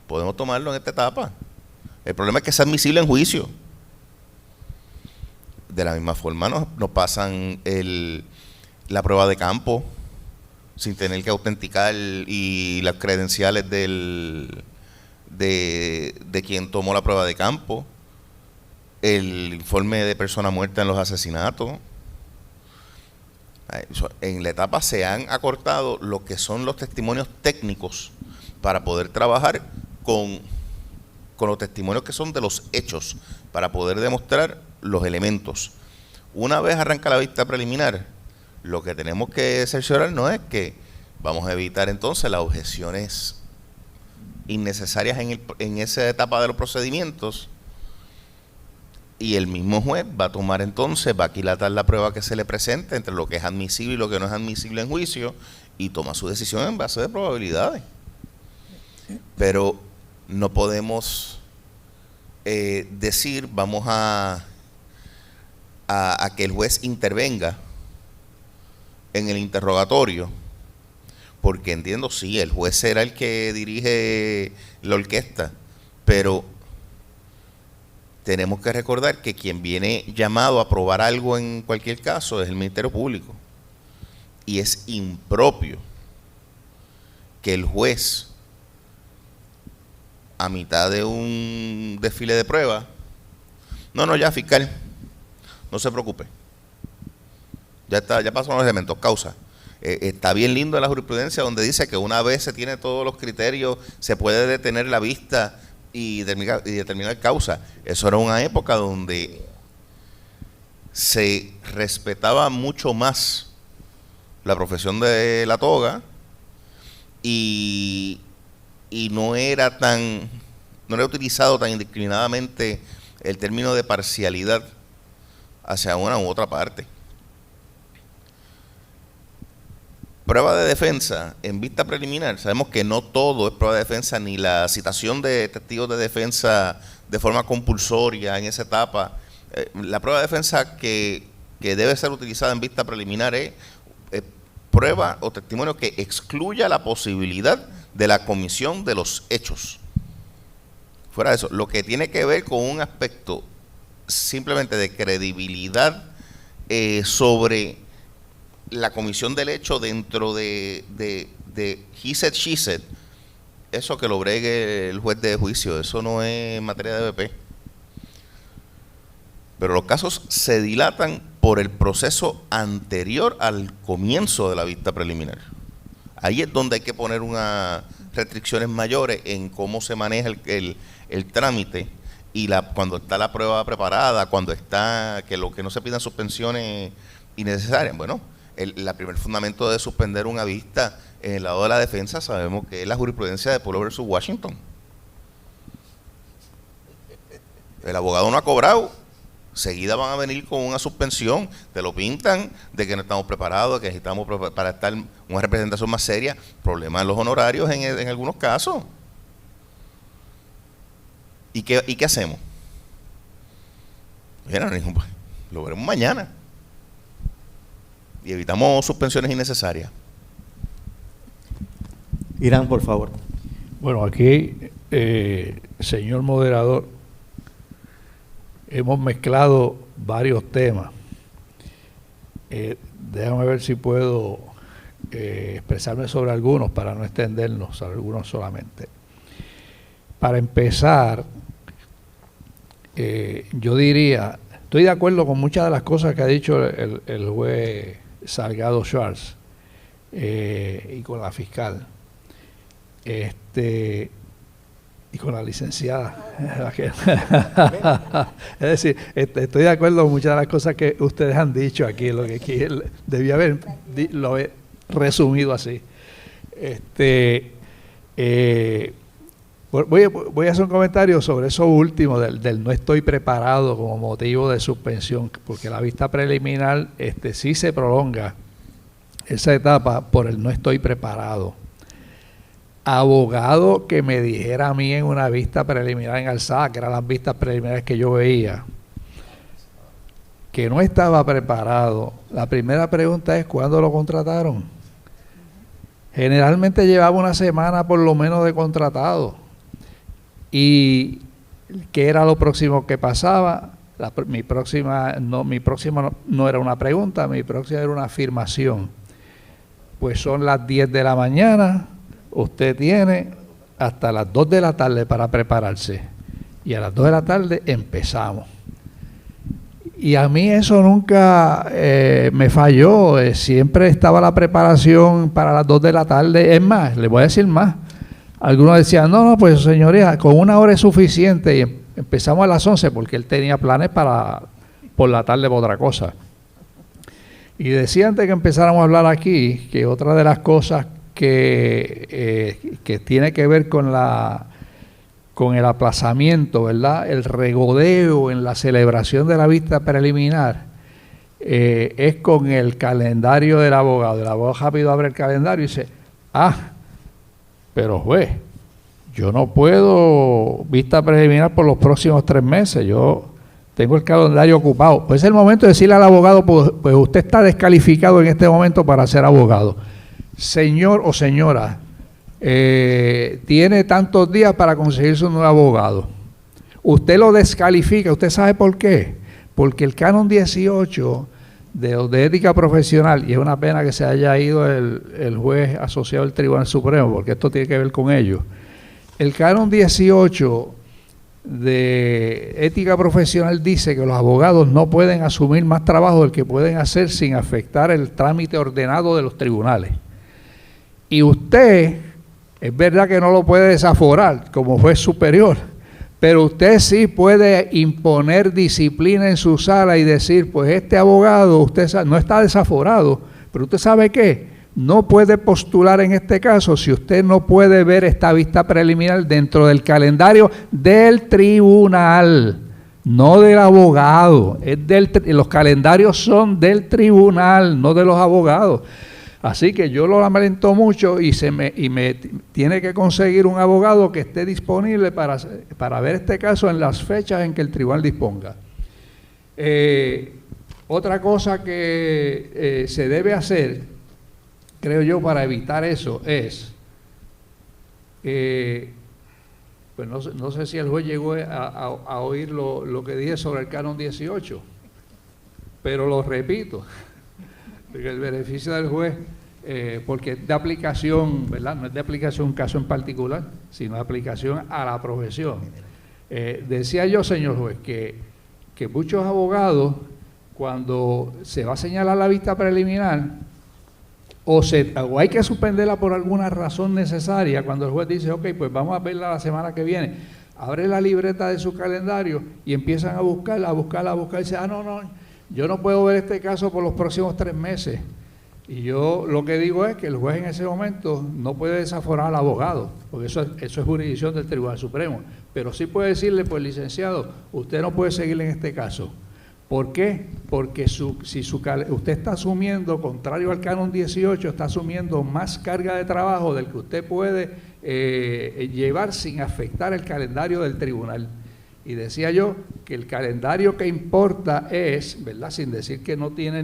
podemos tomarlo en esta etapa. El problema es que es admisible en juicio. De la misma forma nos pasan la prueba de campo sin tener que autenticar y las credenciales de quien tomó la prueba de campo, el informe de persona muerta en los asesinatos. En la etapa se han acortado lo que son los testimonios técnicos para poder trabajar con los testimonios que son de los hechos, para poder demostrar los elementos. Una vez arranca la vista preliminar, lo que tenemos que cerciorar no es que vamos a evitar entonces las objeciones innecesarias en esa etapa de los procedimientos, y el mismo juez va a tomar entonces, va a aquilatar la prueba que se le presente entre lo que es admisible y lo que no es admisible en juicio, y toma su decisión en base de probabilidades. Pero no podemos decir vamos a que el juez intervenga en el interrogatorio, porque entiendo, sí, el juez será el que dirige la orquesta, pero tenemos que recordar que quien viene llamado a probar algo en cualquier caso es el Ministerio Público, y es impropio que el juez, a mitad de un desfile de pruebas, no, ya, fiscal, no se preocupe, ya pasaron los elementos, causa. Está bien lindo en la jurisprudencia donde dice que una vez se tiene todos los criterios, se puede detener la vista y determinar causa. Eso era una época donde se respetaba mucho más la profesión de la toga y no era utilizado tan indiscriminadamente el término de parcialidad hacia una u otra parte. Prueba de defensa en vista preliminar. Sabemos que no todo es prueba de defensa, ni la citación de testigos de defensa de forma compulsoria en esa etapa. La prueba de defensa que debe ser utilizada en vista preliminar es prueba o testimonio que excluya la posibilidad de la comisión de los hechos. Fuera de eso, lo que tiene que ver con un aspecto simplemente de credibilidad sobre la comisión del hecho dentro de he said, she said, eso que lo bregue el juez de juicio, eso no es materia de BP. Pero los casos se dilatan por el proceso anterior al comienzo de la vista preliminar. Ahí es donde hay que poner unas restricciones mayores en cómo se maneja el trámite, y cuando está la prueba preparada, cuando está que lo que no se pidan suspensiones innecesarias. Bueno, el primer fundamento de suspender una vista en el lado de la defensa sabemos que es la jurisprudencia de Pueblo versus Washington. El abogado no ha cobrado, seguida van a venir con una suspensión, te lo pintan de que no estamos preparados, que necesitamos para estar una representación más seria, problemas en los honorarios en algunos casos. ¿Y qué hacemos? Mira, lo veremos mañana. Y evitamos suspensiones innecesarias. Irán, por favor. Bueno, aquí, señor moderador, hemos mezclado varios temas. Déjame ver si puedo expresarme sobre algunos para no extendernos, sobre algunos solamente. Para empezar, yo diría, estoy de acuerdo con muchas de las cosas que ha dicho el juez Salgado Schwartz y con la fiscal y con la licenciada. Es decir, estoy de acuerdo con muchas de las cosas que ustedes han dicho aquí, lo que aquí debía lo he resumido así. Voy a hacer un comentario sobre eso último del no estoy preparado como motivo de suspensión, porque la vista preliminar sí se prolonga esa etapa por el no estoy preparado. abogado que me dijera a mí en una vista preliminar en Alzada, que eran las vistas preliminares que yo veía, que no estaba preparado. La primera pregunta es: ¿cuándo lo contrataron? Generalmente llevaba una semana por lo menos de contratado. ¿Y qué era lo próximo que pasaba? Mi próxima no era una pregunta, mi próxima era una afirmación. Pues son las 10 de la mañana, usted tiene hasta las 2 de la tarde para prepararse. Y a las 2 de la tarde empezamos. Y a mí eso nunca me falló, siempre estaba la preparación para las 2 de la tarde. Es más, le voy a decir más. Algunos decían: no, pues señoría, con 1 hora es suficiente. Y empezamos a las 11 porque él tenía planes por la tarde para otra cosa. Y decía antes que empezáramos a hablar aquí que otra de las cosas que tiene que ver con el aplazamiento, ¿verdad? El regodeo en la celebración de la vista preliminar es con el calendario del abogado. El abogado rápido abre el calendario y dice: pero juez, yo no puedo vista preliminar por los próximos 3 meses, yo tengo el calendario ocupado. Pues es el momento de decirle al abogado: pues usted está descalificado en este momento para ser abogado. Señor o señora, tiene tantos días para conseguirse un nuevo abogado. Usted lo descalifica. ¿Usted sabe por qué? Porque el canon 18 de ética profesional, y es una pena que se haya ido el juez asociado del Tribunal Supremo, porque esto tiene que ver con ello. El canon 18 de ética profesional dice que los abogados no pueden asumir más trabajo del que pueden hacer sin afectar el trámite ordenado de los tribunales. Y usted, es verdad que no lo puede desaforar como juez superior, pero usted sí puede imponer disciplina en su sala y decir: pues este abogado, usted no está desaforado, pero usted sabe qué, no puede postular en este caso si usted no puede ver esta vista preliminar dentro del calendario del tribunal, no del abogado. Los calendarios son del tribunal, no de los abogados. Así que yo lo lamento mucho y me tiene que conseguir un abogado que esté disponible para ver este caso en las fechas en que el tribunal disponga. Otra cosa que se debe hacer, creo yo, para evitar eso es, pues no sé si el juez llegó a oír lo que dije sobre el canon 18, pero lo repito, porque el beneficio del juez, porque es de aplicación, ¿verdad? No es de aplicación a un caso en particular, sino de aplicación a la profesión. Decía yo, señor juez, que muchos abogados, cuando se va a señalar la vista preliminar, o hay que suspenderla por alguna razón necesaria, cuando el juez dice: ok, pues vamos a verla la semana que viene, abre la libreta de su calendario y empiezan a buscarla, y dice: no, yo no puedo ver este caso por los próximos 3 meses. Y yo lo que digo es que el juez en ese momento no puede desaforar al abogado, porque eso es jurisdicción del Tribunal Supremo, pero sí puede decirle: pues licenciado, usted no puede seguir en este caso. ¿Por qué? Porque usted está asumiendo, contrario al canon 18, está asumiendo más carga de trabajo del que usted puede llevar sin afectar el calendario del tribunal. Y decía yo que el calendario que importa es, ¿verdad?, sin decir que no tiene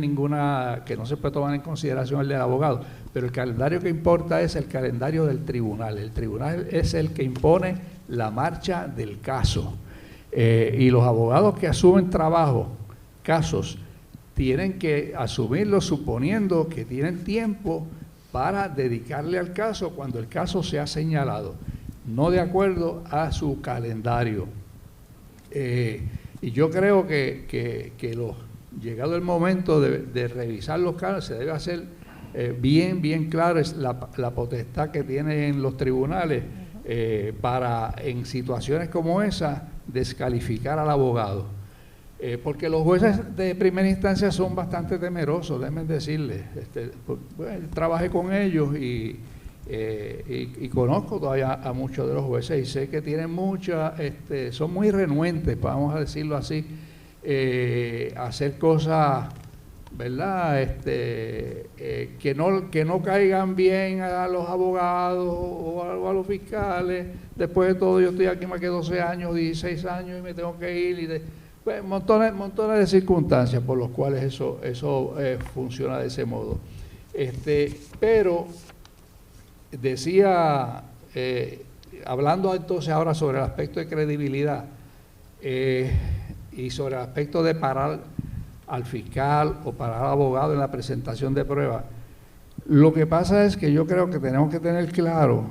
que no se puede tomar en consideración el del abogado, pero el calendario que importa es el calendario del tribunal. El tribunal es el que impone la marcha del caso. Y los abogados que asumen casos, tienen que asumirlo suponiendo que tienen tiempo para dedicarle al caso cuando el caso se ha señalado, no de acuerdo a su calendario. Y yo creo que llegado el momento de revisar los casos, se debe hacer bien claro es la potestad que tienen los tribunales para, en situaciones como esa, descalificar al abogado. Porque los jueces de primera instancia son bastante temerosos, déjenme decirles. Trabajé con ellos y conozco todavía a muchos de los jueces y sé que tienen son muy renuentes, vamos a decirlo así, a hacer cosas ¿verdad? Que no caigan bien a los abogados o a los fiscales. Después de todo, yo estoy aquí más que 12 años, 16 años y me tengo que ir. Pues, montones de circunstancias por las cuales eso funciona de ese modo. Pero decía, hablando entonces ahora sobre el aspecto de credibilidad y sobre el aspecto de parar al fiscal o parar al abogado en la presentación de pruebas, lo que pasa es que yo creo que tenemos que tener claro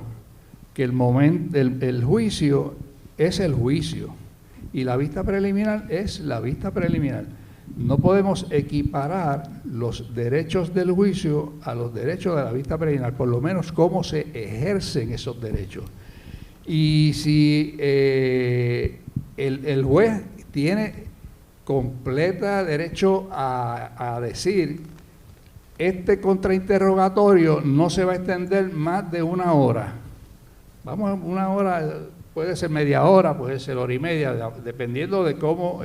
que el juicio es el juicio y la vista preliminar es la vista preliminar. No podemos equiparar los derechos del juicio a los derechos de la vista preliminar, por lo menos cómo se ejercen esos derechos. Y si el juez tiene completa derecho a decir, este contrainterrogatorio no se va a extender más de 1 hora. Vamos, 1 hora, puede ser media hora, puede ser hora y media, dependiendo de cómo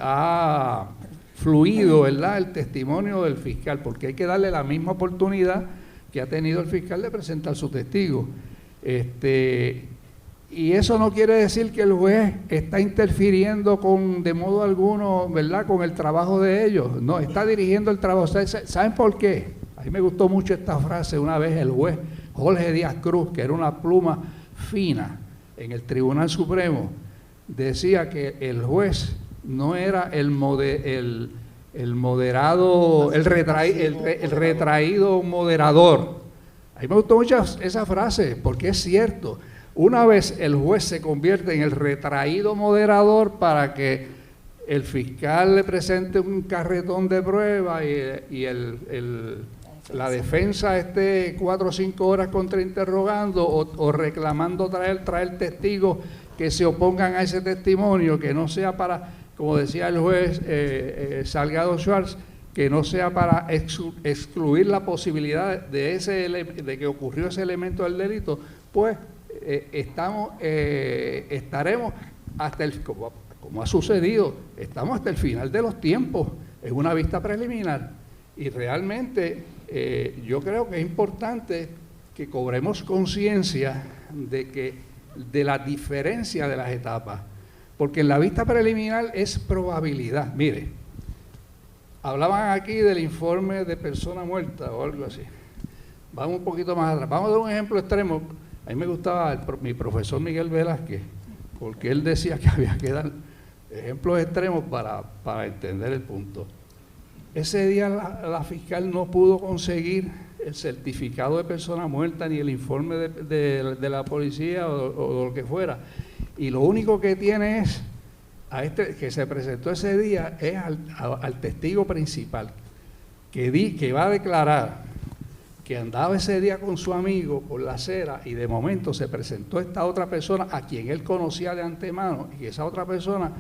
ha fluido, ¿verdad?, el testimonio del fiscal, porque hay que darle la misma oportunidad que ha tenido el fiscal de presentar su testigo. Y eso no quiere decir que el juez está interfiriendo de modo alguno, ¿verdad?, con el trabajo de ellos. No, está dirigiendo el trabajo. ¿Saben por qué? A mí me gustó mucho esta frase una vez el juez Jorge Díaz Cruz, que era una pluma fina en el Tribunal Supremo, decía que el juez no era el retraído moderador. A mí me gustó mucho esa frase, porque es cierto. Una vez el juez se convierte en el retraído moderador para que el fiscal le presente un carretón de prueba y la defensa esté 4 o 5 horas contrainterrogando o reclamando traer testigos que se opongan a ese testimonio, que no sea para, como decía el juez Salgado Schwartz, que no sea para excluir la posibilidad de que ocurrió ese elemento del delito, pues estaremos hasta como ha sucedido, estamos hasta el final de los tiempos en una vista preliminar y realmente yo creo que es importante que cobremos conciencia de la diferencia de las etapas, porque en la vista preliminar es probabilidad. Mire, hablaban aquí del informe de persona muerta o algo así. Vamos un poquito más atrás, vamos a dar un ejemplo extremo. A mí me gustaba mi profesor Miguel Velázquez, porque él decía que había que dar ejemplos extremos para entender el punto. Ese día la fiscal no pudo conseguir el certificado de persona muerta ni el informe de la policía o lo que fuera. Y lo único que tiene es, que se presentó ese día, es al testigo principal, que va a declarar que andaba ese día con su amigo por la acera y de momento se presentó esta otra persona a quien él conocía de antemano y esa otra persona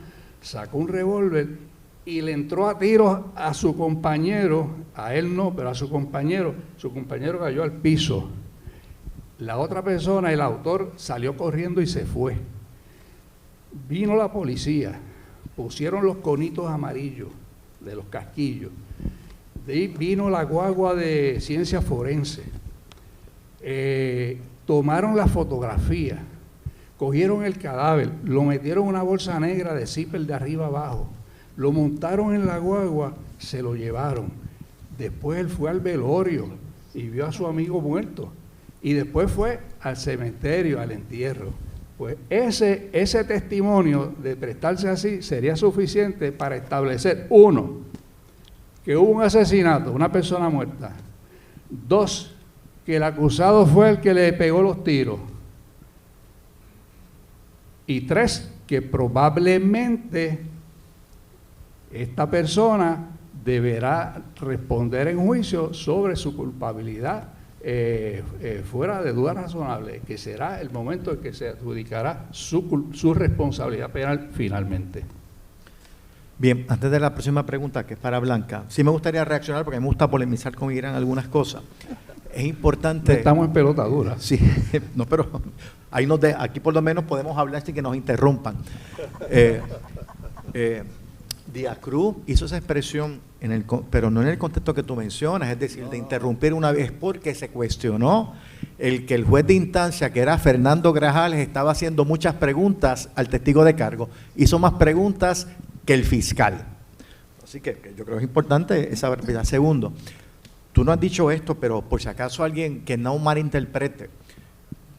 sacó un revólver y le entró a tiros a su compañero, a él no, pero a su compañero cayó al piso. La otra persona, el autor, salió corriendo y se fue. Vino la policía, pusieron los conitos amarillos de los casquillos. De ahí vino la guagua de ciencia forense, tomaron la fotografía, cogieron el cadáver, lo metieron en una bolsa negra de zipper de arriba abajo, lo montaron en la guagua, se lo llevaron. Después él fue al velorio y vio a su amigo muerto. Y después fue al cementerio, al entierro. Pues ese testimonio de prestarse así sería suficiente para establecer, 1, que hubo un asesinato, una persona muerta. 2, que el acusado fue el que le pegó los tiros. Y 3, que probablemente esta persona deberá responder en juicio sobre su culpabilidad fuera de duda razonable, que será el momento en que se adjudicará su responsabilidad penal finalmente. Bien, antes de la próxima pregunta, que es para Blanca, sí me gustaría reaccionar porque me gusta polemizar con Irán algunas cosas. Es importante... No estamos en pelota dura. Sí, no, pero aquí por lo menos podemos hablar sin que nos interrumpan. Díaz Cruz hizo esa expresión, pero no en el contexto que tú mencionas, es decir, de interrumpir una vez, porque se cuestionó que el juez de instancia, que era Fernando Grajales, estaba haciendo muchas preguntas al testigo de cargo. Hizo más preguntas que el fiscal. Así que yo creo que es importante esa verdad. Segundo, tú no has dicho esto, pero por si acaso alguien que no malinterprete,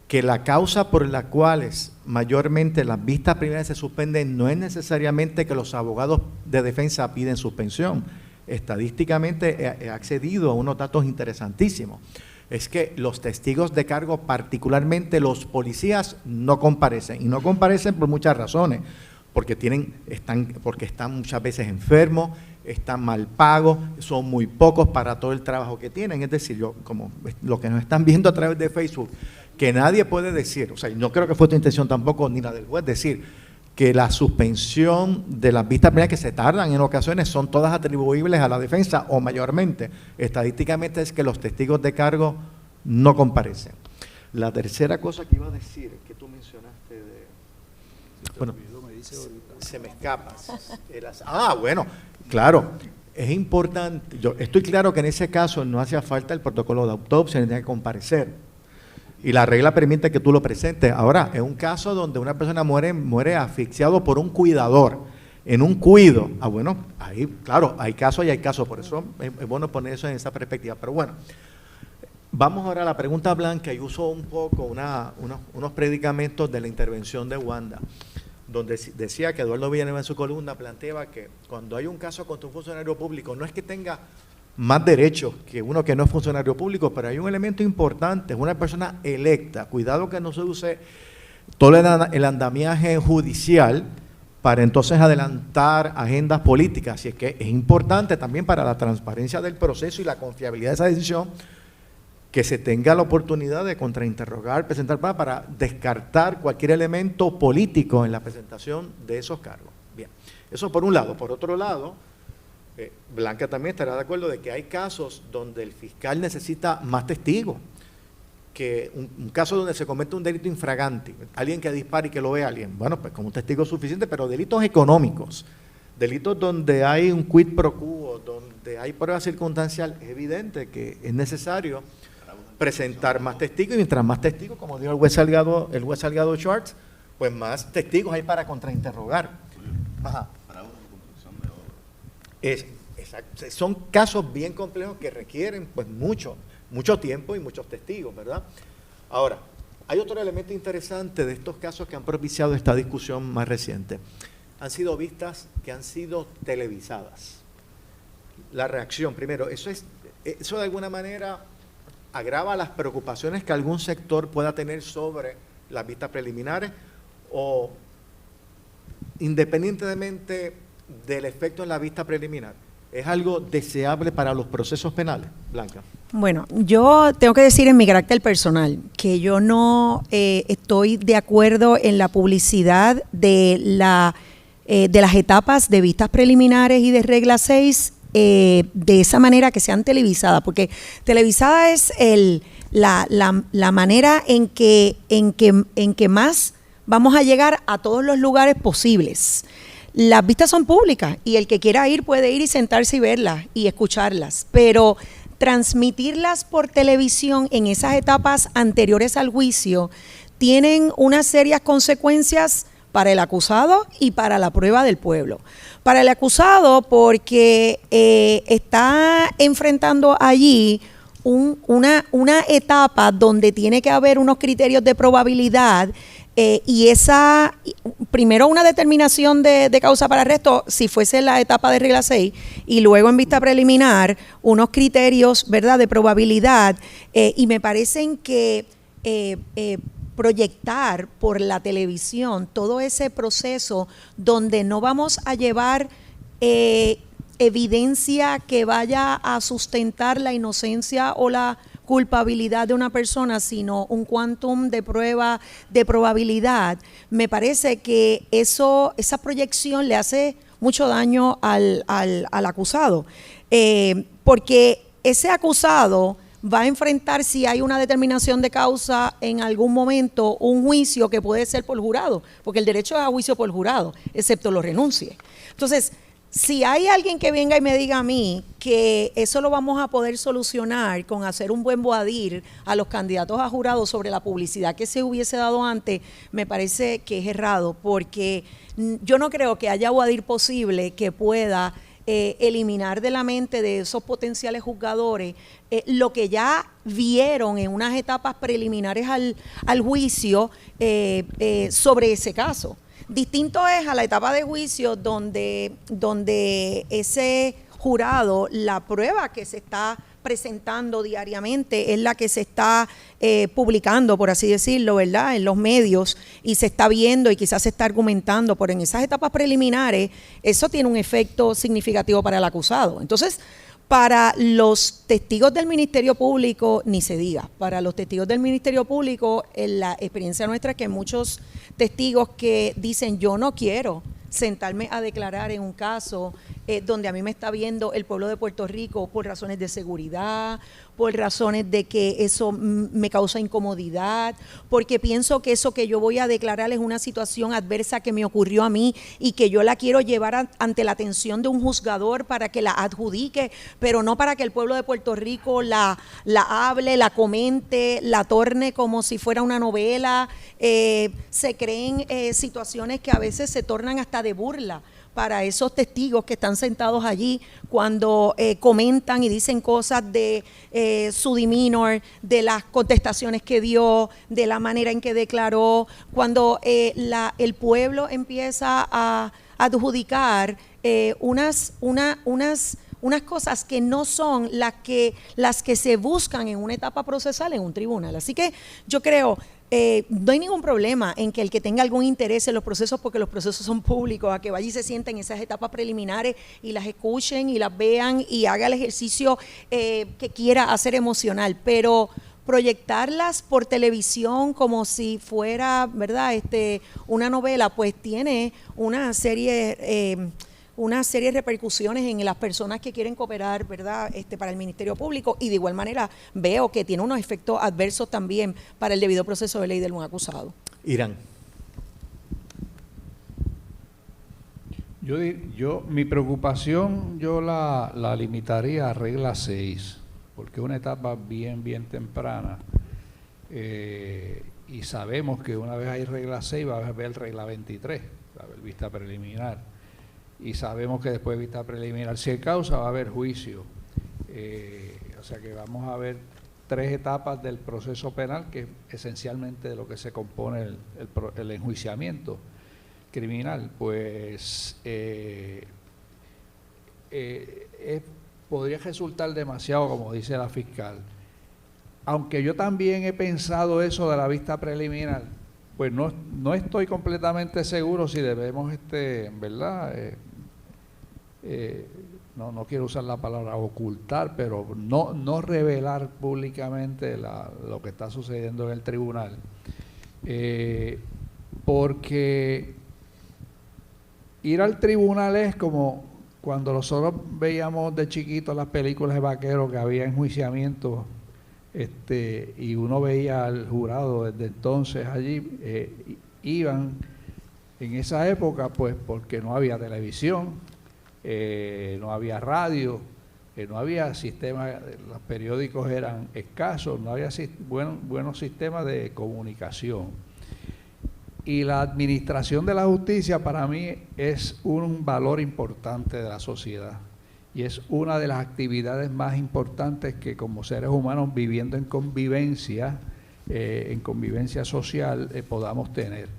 que la causa por la cual mayormente las vistas primeras se suspenden no es necesariamente que los abogados de defensa piden suspensión. Estadísticamente he accedido a unos datos interesantísimos. Es que los testigos de cargo, particularmente los policías, no comparecen. Y no comparecen por muchas razones. Porque están muchas veces enfermos, están mal pagos, son muy pocos para todo el trabajo que tienen. Es decir, como lo que nos están viendo a través de Facebook, que nadie puede decir, o sea, no creo que fue tu intención tampoco, ni la del juez, decir que la suspensión de las vistas primeras que se tardan en ocasiones son todas atribuibles a la defensa, o mayormente, estadísticamente, es que los testigos de cargo no comparecen. La tercera cosa que iba a decir, que tú mencionaste bueno, se me escapa. Bueno, claro, es importante, yo estoy claro que en ese caso no hacía falta el protocolo de autopsia, ni tenía que comparecer. Y la regla permite que tú lo presentes. Ahora, en un caso donde una persona muere asfixiado por un cuidador, en un cuido, bueno, ahí, claro, hay casos y hay casos, por eso es bueno poner eso en esa perspectiva. Pero bueno, vamos ahora a la pregunta blanca, y uso un poco unos predicamentos de la intervención de Wanda, donde decía que Eduardo Villanueva en su columna planteaba que cuando hay un caso contra un funcionario público, no es que tenga más derechos que uno que no es funcionario público, pero hay un elemento importante, es una persona electa. Cuidado que no se use todo el andamiaje judicial para entonces adelantar agendas políticas. Y es que es importante también para la transparencia del proceso y la confiabilidad de esa decisión que se tenga la oportunidad de contrainterrogar, presentar para descartar cualquier elemento político en la presentación de esos cargos. Bien, eso por un lado. Por otro lado, Blanca también estará de acuerdo de que hay casos donde el fiscal necesita más testigos, que un caso donde se comete un delito infragante, alguien que dispara y que lo ve a alguien, bueno, pues con un testigo suficiente, pero delitos económicos, delitos donde hay un quid pro quo, donde hay prueba circunstancial, es evidente que es necesario presentar más testigos, y mientras más testigos, como dijo el juez Salgado Schwartz, pues más testigos hay para contrainterrogar. Ajá. Exacto. Son casos bien complejos que requieren pues mucho tiempo y muchos testigos, ¿verdad? Ahora, hay otro elemento interesante de estos casos que han propiciado esta discusión más reciente. Han sido vistas que han sido televisadas. La reacción, primero, eso de alguna manera agrava las preocupaciones que algún sector pueda tener sobre las vistas preliminares, o independientemente del efecto en la vista preliminar, ¿es algo deseable para los procesos penales? Blanca. Bueno, yo tengo que decir en mi carácter personal que yo no estoy de acuerdo en la publicidad de las etapas de vistas preliminares y de regla 6 de esa manera que sean televisadas, porque televisada es la manera en que más vamos a llegar a todos los lugares posibles. Las vistas son públicas y el que quiera ir puede ir y sentarse y verlas y escucharlas, pero transmitirlas por televisión en esas etapas anteriores al juicio tienen unas serias consecuencias para el acusado y para la prueba del pueblo. Para el acusado, porque está enfrentando allí una etapa donde tiene que haber unos criterios de probabilidad, y primero una determinación de causa para arresto, si fuese la etapa de regla 6, y luego en vista preliminar, unos criterios, ¿verdad?, de probabilidad, y me parecen que proyectar por la televisión todo ese proceso donde no vamos a llevar evidencia que vaya a sustentar la inocencia o la culpabilidad de una persona, sino un quantum de prueba de probabilidad, me parece que esa proyección le hace mucho daño al acusado, porque ese acusado va a enfrentar, si hay una determinación de causa en algún momento, un juicio que puede ser por jurado, porque el derecho es a juicio por jurado, excepto lo renuncie. Entonces, Si hay alguien que venga y me diga a mí que eso lo vamos a poder solucionar con hacer un buen boadir a los candidatos a jurado sobre la publicidad que se hubiese dado antes, me parece que es errado, porque yo no creo que haya boadir posible que pueda eliminar de la mente de esos potenciales juzgadores lo que ya vieron en unas etapas preliminares al juicio sobre ese caso. Distinto es a la etapa de juicio donde ese jurado, la prueba que se está presentando diariamente es la que se está publicando, por así decirlo, ¿verdad?, en los medios, y se está viendo y quizás se está argumentando, pero en esas etapas preliminares eso tiene un efecto significativo para el acusado. Entonces, para los testigos del Ministerio Público, ni se diga. Para los testigos del Ministerio Público, en la experiencia nuestra es que muchos testigos que dicen yo no quiero sentarme a declarar en un caso donde a mí me está viendo el pueblo de Puerto Rico por razones de seguridad, por razones de que eso me causa incomodidad, porque pienso que eso que yo voy a declarar es una situación adversa que me ocurrió a mí y que yo la quiero llevar ante la atención de un juzgador para que la adjudique, pero no para que el pueblo de Puerto Rico la hable, la comente, la torne como si fuera una novela. Se creen situaciones que a veces se tornan hasta de burla para esos testigos que están sentados allí cuando comentan y dicen cosas de su demeanor, de las contestaciones que dio, de la manera en que declaró, cuando el pueblo empieza a adjudicar unas cosas que no son las que se buscan en una etapa procesal en un tribunal. Así que yo creo no hay ningún problema en que el que tenga algún interés en los procesos, porque los procesos son públicos, a que vaya y se sienten en esas etapas preliminares y las escuchen y las vean y haga el ejercicio que quiera hacer emocional, pero proyectarlas por televisión como si fuera, ¿verdad?, una novela, pues tiene una serie de repercusiones en las personas que quieren cooperar, ¿verdad?, para el Ministerio Público, y de igual manera veo que tiene unos efectos adversos también para el debido proceso de ley de un acusado. Irán. Mi preocupación yo la limitaría a regla 6, porque es una etapa bien temprana, y sabemos que una vez hay regla 6 va a haber regla 23, va a haber vista preliminar. Y sabemos que después de vista preliminar, si hay causa, va a haber juicio. O sea que vamos a ver 3 etapas del proceso penal, que es esencialmente de lo que se compone el enjuiciamiento criminal. Pues podría resultar demasiado, como dice la fiscal. Aunque yo también he pensado eso de la vista preliminar, pues no estoy completamente seguro si debemos, ¿verdad?, no quiero usar la palabra ocultar, pero no revelar públicamente lo que está sucediendo en el tribunal, porque ir al tribunal es como cuando nosotros veíamos de chiquitos las películas de vaqueros que había enjuiciamientos, y uno veía al jurado desde entonces allí, iban en esa época pues porque no había televisión, no había radio, no había sistema, los periódicos eran escasos, no había buenos sistemas de comunicación. Y la administración de la justicia para mí es un valor importante de la sociedad y es una de las actividades más importantes que como seres humanos viviendo en convivencia social podamos tener.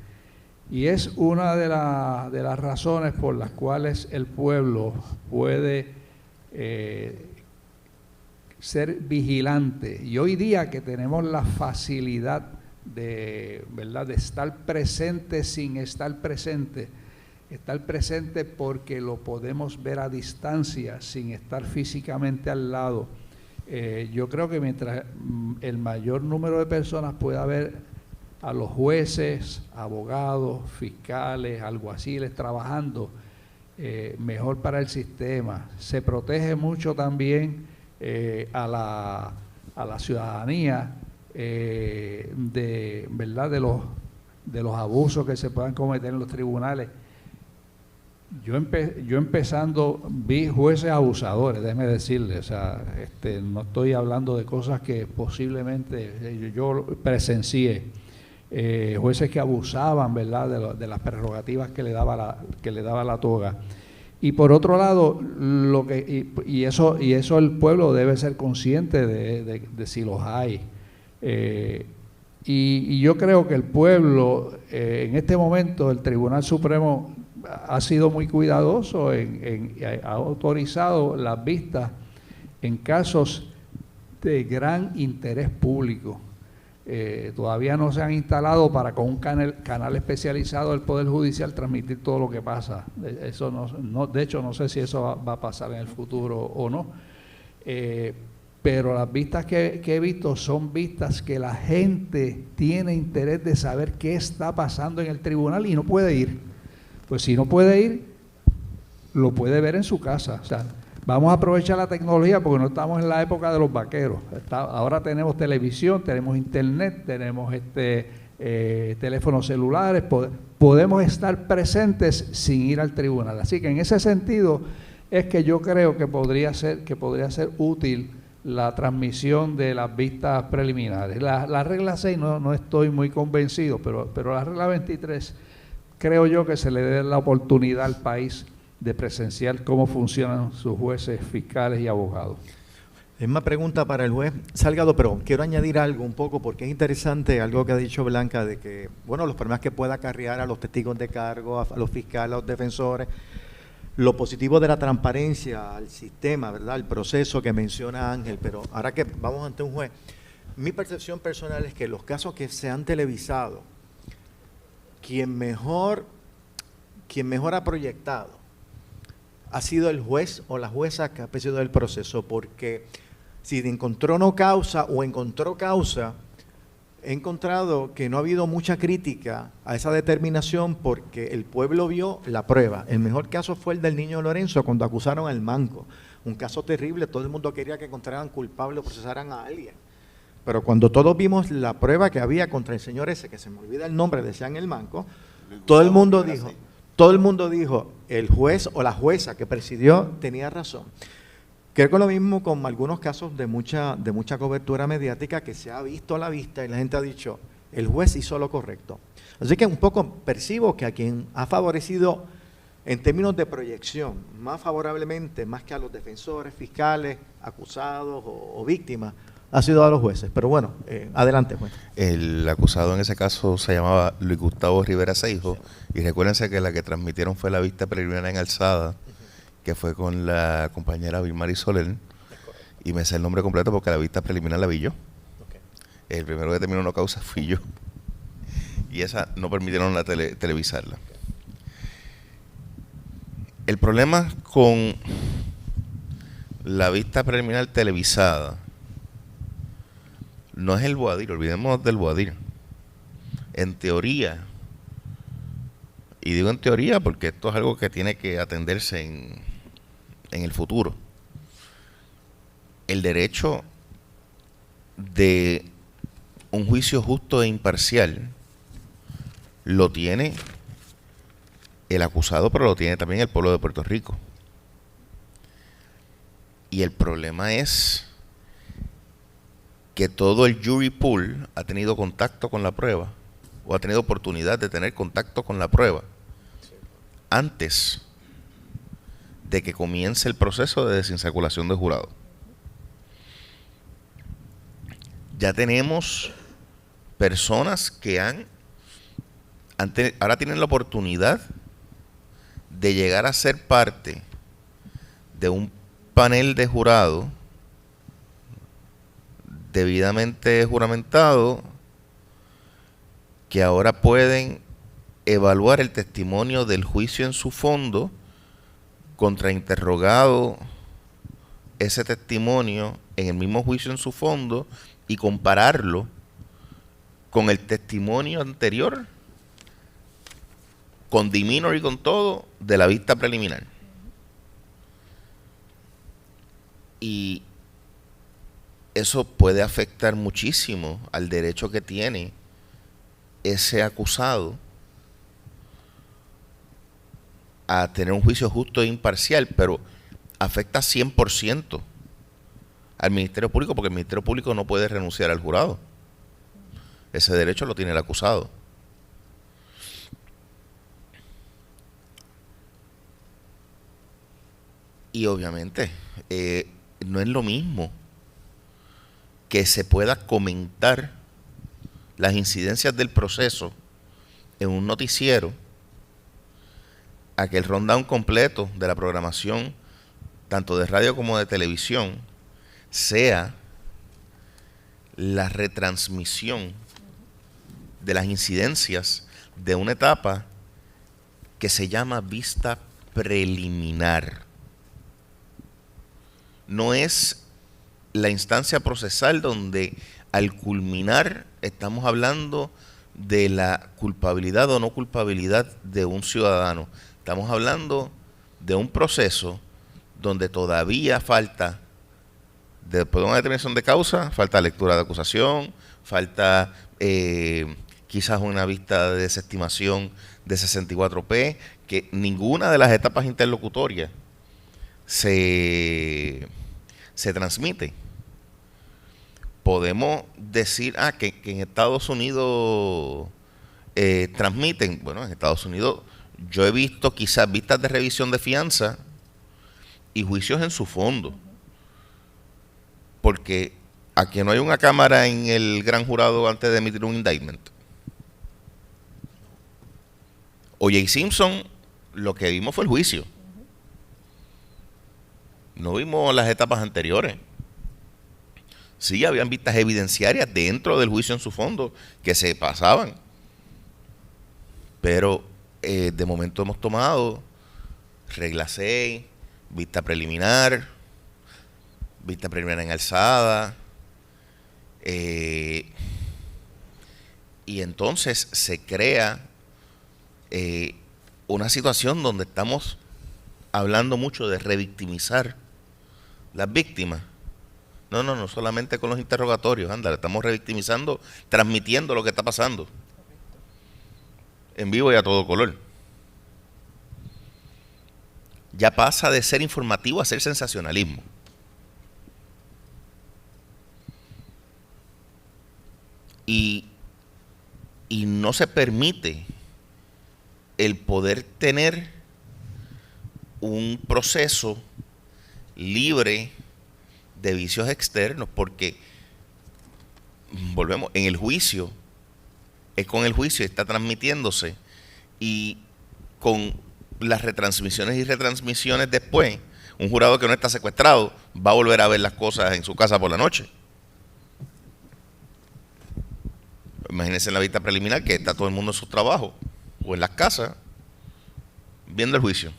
Y es una de las razones por las cuales el pueblo puede ser vigilante. Y hoy día que tenemos la facilidad ¿verdad?, de estar presente sin estar presente porque lo podemos ver a distancia sin estar físicamente al lado. Yo creo que mientras el mayor número de personas pueda ver a los jueces, abogados, fiscales, alguaciles trabajando, mejor para el sistema. Se protege mucho también a la ciudadanía ¿verdad?, de los abusos que se puedan cometer en los tribunales. Yo empezando vi jueces abusadores, déjeme decirle, o sea, no estoy hablando de cosas que posiblemente yo presencié, jueces que abusaban, ¿verdad?, de las prerrogativas que le daba la toga. Y por otro lado, y eso el pueblo debe ser consciente de si los hay. Y yo creo que el pueblo, en este momento, el Tribunal Supremo ha sido muy cuidadoso ha autorizado las vistas en casos de gran interés público. Todavía no se han instalado para con un canal especializado del Poder Judicial transmitir todo lo que pasa. Eso de hecho, no sé si eso va a pasar en el futuro o no. Pero las vistas que he visto son vistas que la gente tiene interés de saber qué está pasando en el tribunal y no puede ir. Pues si no puede ir, lo puede ver en su casa. O sea, vamos a aprovechar la tecnología porque no estamos en la época de los vaqueros. Ahora tenemos televisión, tenemos internet, tenemos teléfonos celulares, podemos estar presentes sin ir al tribunal. Así que en ese sentido es que yo creo que podría ser útil la transmisión de las vistas preliminares. La regla 6 no estoy muy convencido, pero la regla 23 creo yo que se le dé la oportunidad al país de presenciar cómo funcionan sus jueces, fiscales y abogados. Misma pregunta para el juez Salgado, pero quiero añadir algo un poco porque es interesante algo que ha dicho Blanca de que, bueno, los problemas que pueda acarrear a los testigos de cargo, a los fiscales, a los defensores, lo positivo de la transparencia al sistema, ¿verdad? El proceso que menciona Ángel, pero ahora que vamos ante un juez, mi percepción personal es que los casos que se han televisado, quien mejor ha proyectado ha sido el juez o la jueza que ha presidido el proceso, porque si encontró no causa o encontró causa, he encontrado que no ha habido mucha crítica a esa determinación porque el pueblo vio la prueba. El mejor caso fue el del niño Lorenzo cuando acusaron al manco. Un caso terrible, todo el mundo quería que encontraran culpable o procesaran a alguien. Pero cuando todos vimos la prueba que había contra el señor ese, que se me olvida el nombre, decían el manco, todo el mundo dijo, el juez o la jueza que presidió tenía razón. Creo que lo mismo con algunos casos de mucha cobertura mediática que se ha visto a la vista y la gente ha dicho, el juez hizo lo correcto. Así que un poco percibo que a quien ha favorecido en términos de proyección, más favorablemente, más que a los defensores, fiscales, acusados o víctimas, ha sido a los jueces. Pero bueno, adelante, juez. El acusado en ese caso se llamaba Luis Gustavo Rivera Seijo, y recuérdense que la que transmitieron fue la vista preliminar en Alzada, que fue con la compañera Vilmary Soler, y me sé el nombre completo porque la vista preliminar la vi yo. El primero que terminó no causa fui yo, y esa no permitieron televisarla. El problema con la vista preliminar televisada no es el Boadir, olvidemos del Boadir. En teoría, y digo en teoría porque esto es algo que tiene que atenderse en el futuro, el derecho de un juicio justo e imparcial lo tiene el acusado, pero lo tiene también el pueblo de Puerto Rico. Y el problema es que todo el jury pool ha tenido contacto con la prueba, o ha tenido oportunidad de tener contacto con la prueba antes de que comience el proceso de desinsaculación de jurado. Ya tenemos personas que ahora tienen la oportunidad de llegar a ser parte de un panel de jurado debidamente juramentado, que ahora pueden evaluar el testimonio del juicio en su fondo, contrainterrogado ese testimonio en el mismo juicio en su fondo y compararlo con el testimonio anterior, con diminor y con todo, de la vista preliminar. Y eso puede afectar muchísimo al derecho que tiene ese acusado a tener un juicio justo e imparcial, pero afecta 100% al Ministerio Público, porque el Ministerio Público no puede renunciar al jurado. Ese derecho lo tiene el acusado. Y obviamente no es lo mismo que se pueda comentar las incidencias del proceso en un noticiero a que el rundown completo de la programación, tanto de radio como de televisión, sea la retransmisión de las incidencias de una etapa que se llama vista preliminar. No es la instancia procesal donde al culminar estamos hablando de la culpabilidad o no culpabilidad de un ciudadano. Estamos hablando de un proceso donde todavía falta, después de una determinación de causa, falta lectura de acusación, falta quizás una vista de desestimación de 64P, que ninguna de las etapas interlocutorias se transmite. Podemos decir que en Estados Unidos transmiten. Bueno, en Estados Unidos yo he visto quizás vistas de revisión de fianza y juicios en su fondo, porque aquí no hay una cámara en el gran jurado antes de emitir un indictment. O.J. Simpson, lo que vimos fue el juicio. No vimos las etapas anteriores. Sí, habían vistas evidenciarias dentro del juicio en su fondo que se pasaban. Pero de momento hemos tomado regla 6, vista preliminar en alzada. Y entonces se crea una situación donde estamos hablando mucho de revictimizar las víctimas. No solamente con los interrogatorios, estamos revictimizando, transmitiendo lo que está pasando en vivo y a todo color. Ya pasa de ser informativo a ser sensacionalismo. Y no se permite el poder tener un proceso libre de vicios externos, porque volvemos, en el juicio, es con el juicio, está transmitiéndose, y con las retransmisiones y retransmisiones después, un jurado que no está secuestrado va a volver a ver las cosas en su casa por la noche. Imagínense en la vista preliminar que está todo el mundo en sus trabajos o en las casas viendo el juicio.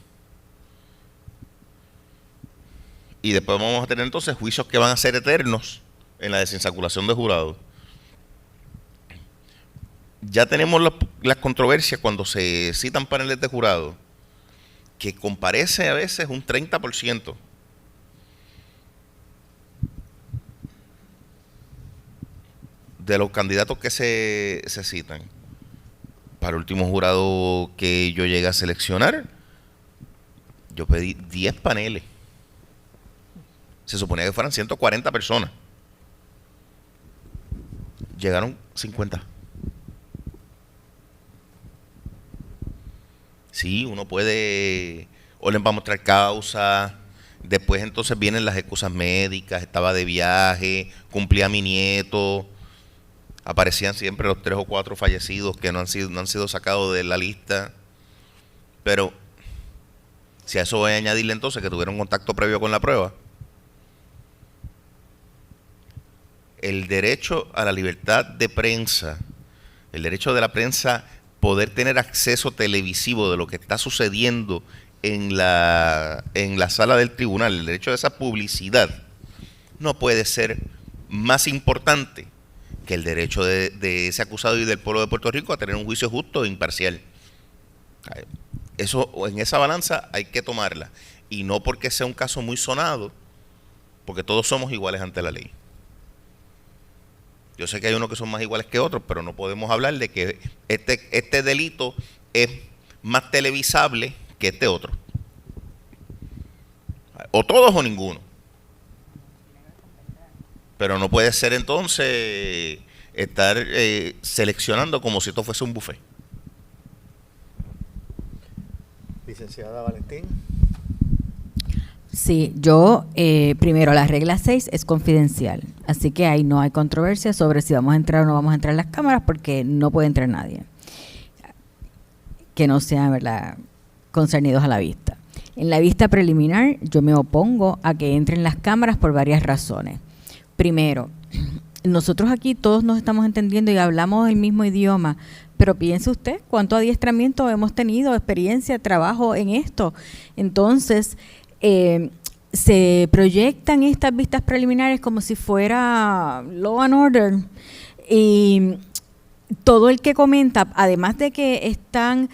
Y después vamos a tener entonces juicios que van a ser eternos en la desinsaculación de jurados. Ya tenemos las controversias cuando se citan paneles de jurados, que comparece a veces un 30% de los candidatos que se citan. Para el último jurado que yo llegué a seleccionar, yo pedí 10 paneles. Se suponía que fueran 140 personas. Llegaron 50. Sí, uno puede, o les va a mostrar causa, después entonces vienen las excusas médicas, estaba de viaje, cumplía mi nieto, aparecían siempre los 3 o 4 fallecidos que no han sido sacados de la lista. Pero si a eso voy a añadirle entonces que tuvieron contacto previo con la prueba, el derecho a la libertad de prensa, el derecho de la prensa poder tener acceso televisivo de lo que está sucediendo en la sala del tribunal, el derecho de esa publicidad, no puede ser más importante que el derecho de ese acusado y del pueblo de Puerto Rico a tener un juicio justo e imparcial. Eso, en esa balanza hay que tomarla, y no porque sea un caso muy sonado, porque todos somos iguales ante la ley. Yo sé que hay unos que son más iguales que otros, pero no podemos hablar de que este delito es más televisable que este otro. O todos o ninguno. Pero no puede ser entonces estar seleccionando como si esto fuese un buffet. Licenciada Valentín. Sí, yo, primero, la regla 6 es confidencial, así que ahí no hay controversia sobre si vamos a entrar o no vamos a entrar las cámaras, porque no puede entrar nadie que no sean, ¿verdad?, concernidos a la vista. En la vista preliminar, yo me opongo a que entren las cámaras por varias razones. Primero, nosotros aquí todos nos estamos entendiendo y hablamos el mismo idioma, pero piense usted cuánto adiestramiento hemos tenido, experiencia, trabajo en esto. Entonces, se proyectan estas vistas preliminares como si fuera Law and Order, y todo el que comenta, además de que están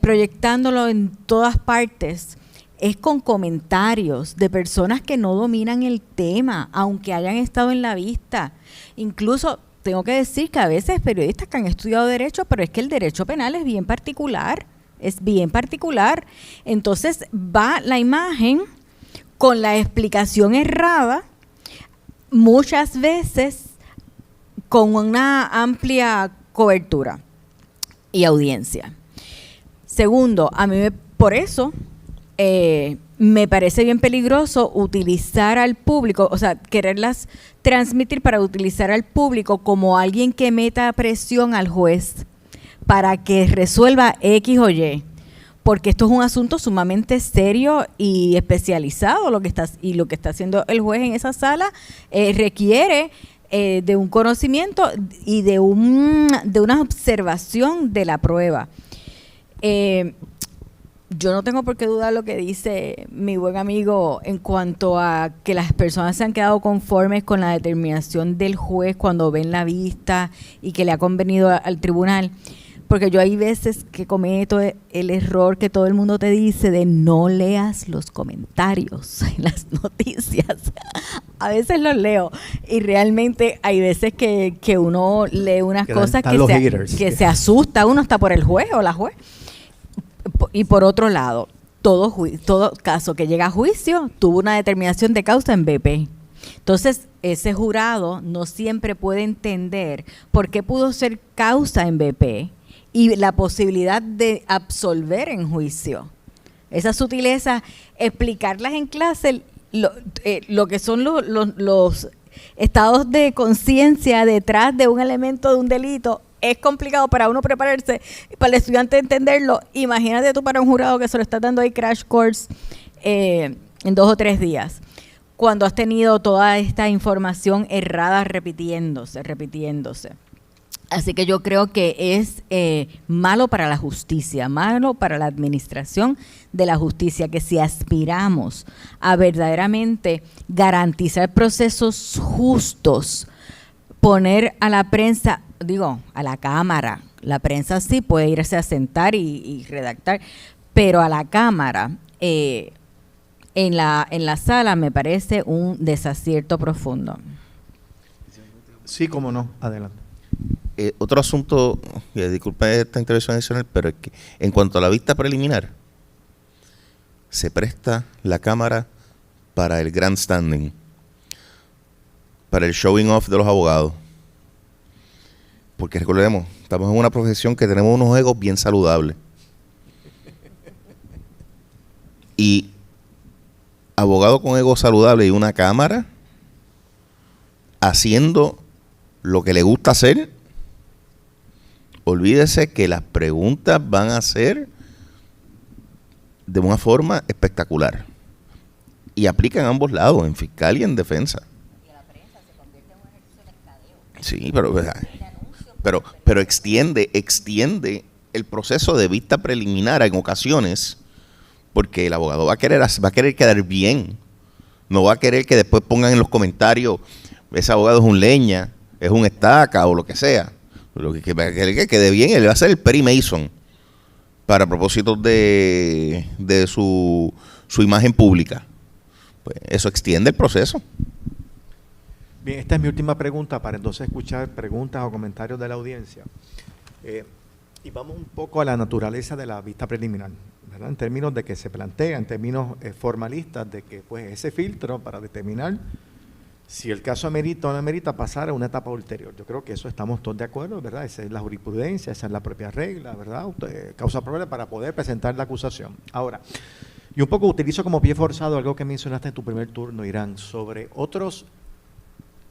proyectándolo en todas partes, es con comentarios de personas que no dominan el tema, aunque hayan estado en la vista. Incluso tengo que decir que a veces periodistas que han estudiado derecho, pero es que el derecho penal es bien particular, Entonces va la imagen con la explicación errada, muchas veces con una amplia cobertura y audiencia. Segundo, a mí por eso me parece bien peligroso utilizar al público, o sea, quererlas transmitir para utilizar al público como alguien que meta presión al juez para que resuelva X o Y, porque esto es un asunto sumamente serio y especializado. Lo que está haciendo el juez en esa sala requiere de un conocimiento y de una observación de la prueba. Yo no tengo por qué dudar lo que dice mi buen amigo en cuanto a que las personas se han quedado conformes con la determinación del juez cuando ven la vista y que le ha convenido al tribunal, porque yo hay veces que cometo el error que todo el mundo te dice de no leas los comentarios en las noticias. A veces los leo y realmente hay veces que uno lee unas cosas que se asusta uno hasta por el juez o la juez. Y por otro lado, todo caso que llega a juicio tuvo una determinación de causa en BP. Entonces, ese jurado no siempre puede entender por qué pudo ser causa en BP y la posibilidad de absolver en juicio. Esa sutileza, explicarlas en clase, lo que son los estados de conciencia detrás de un elemento de un delito, es complicado para uno prepararse, para el estudiante entenderlo. Imagínate tú para un jurado que se lo está dando ahí crash course en 2 o 3 días, cuando has tenido toda esta información errada repitiéndose. Así que yo creo que es malo para la justicia, malo para la administración de la justicia, que si aspiramos a verdaderamente garantizar procesos justos, poner a la prensa, a la Cámara, la prensa sí puede irse a sentar y redactar, pero a la Cámara, en la sala me parece un desacierto profundo. Sí, cómo no, adelante. Otro asunto, disculpe esta intervención adicional, pero es que en cuanto a la vista preliminar, se presta la Cámara para el grandstanding, para el showing off de los abogados. Porque recordemos, estamos en una profesión que tenemos unos egos bien saludables. Y abogado con ego saludable y una Cámara haciendo lo que le gusta hacer, olvídese que las preguntas van a ser de una forma espectacular. Y aplica en ambos lados, en fiscal y en defensa. Y la prensa se convierte en un ejercicio de mercadeo. Sí, pero extiende el proceso de vista preliminar en ocasiones, porque el abogado va a querer quedar bien. No va a querer que después pongan en los comentarios, ese abogado es un leña, es un estaca o lo que sea. Lo que quede bien, él va a ser el Perry Mason para propósitos de su imagen pública. Pues eso extiende el proceso. Bien, esta es mi última pregunta para entonces escuchar preguntas o comentarios de la audiencia. Y vamos un poco a la naturaleza de la vista preliminar, ¿verdad? En términos de que se plantea, en términos formalistas, de que pues ese filtro para determinar si el caso amerita o no amerita pasar a una etapa ulterior. Yo creo que eso estamos todos de acuerdo, ¿verdad? Esa es la jurisprudencia, esa es la propia regla, ¿verdad? Causa probable para poder presentar la acusación. Ahora, y un poco utilizo como pie forzado algo que mencionaste en tu primer turno, Irán, sobre otros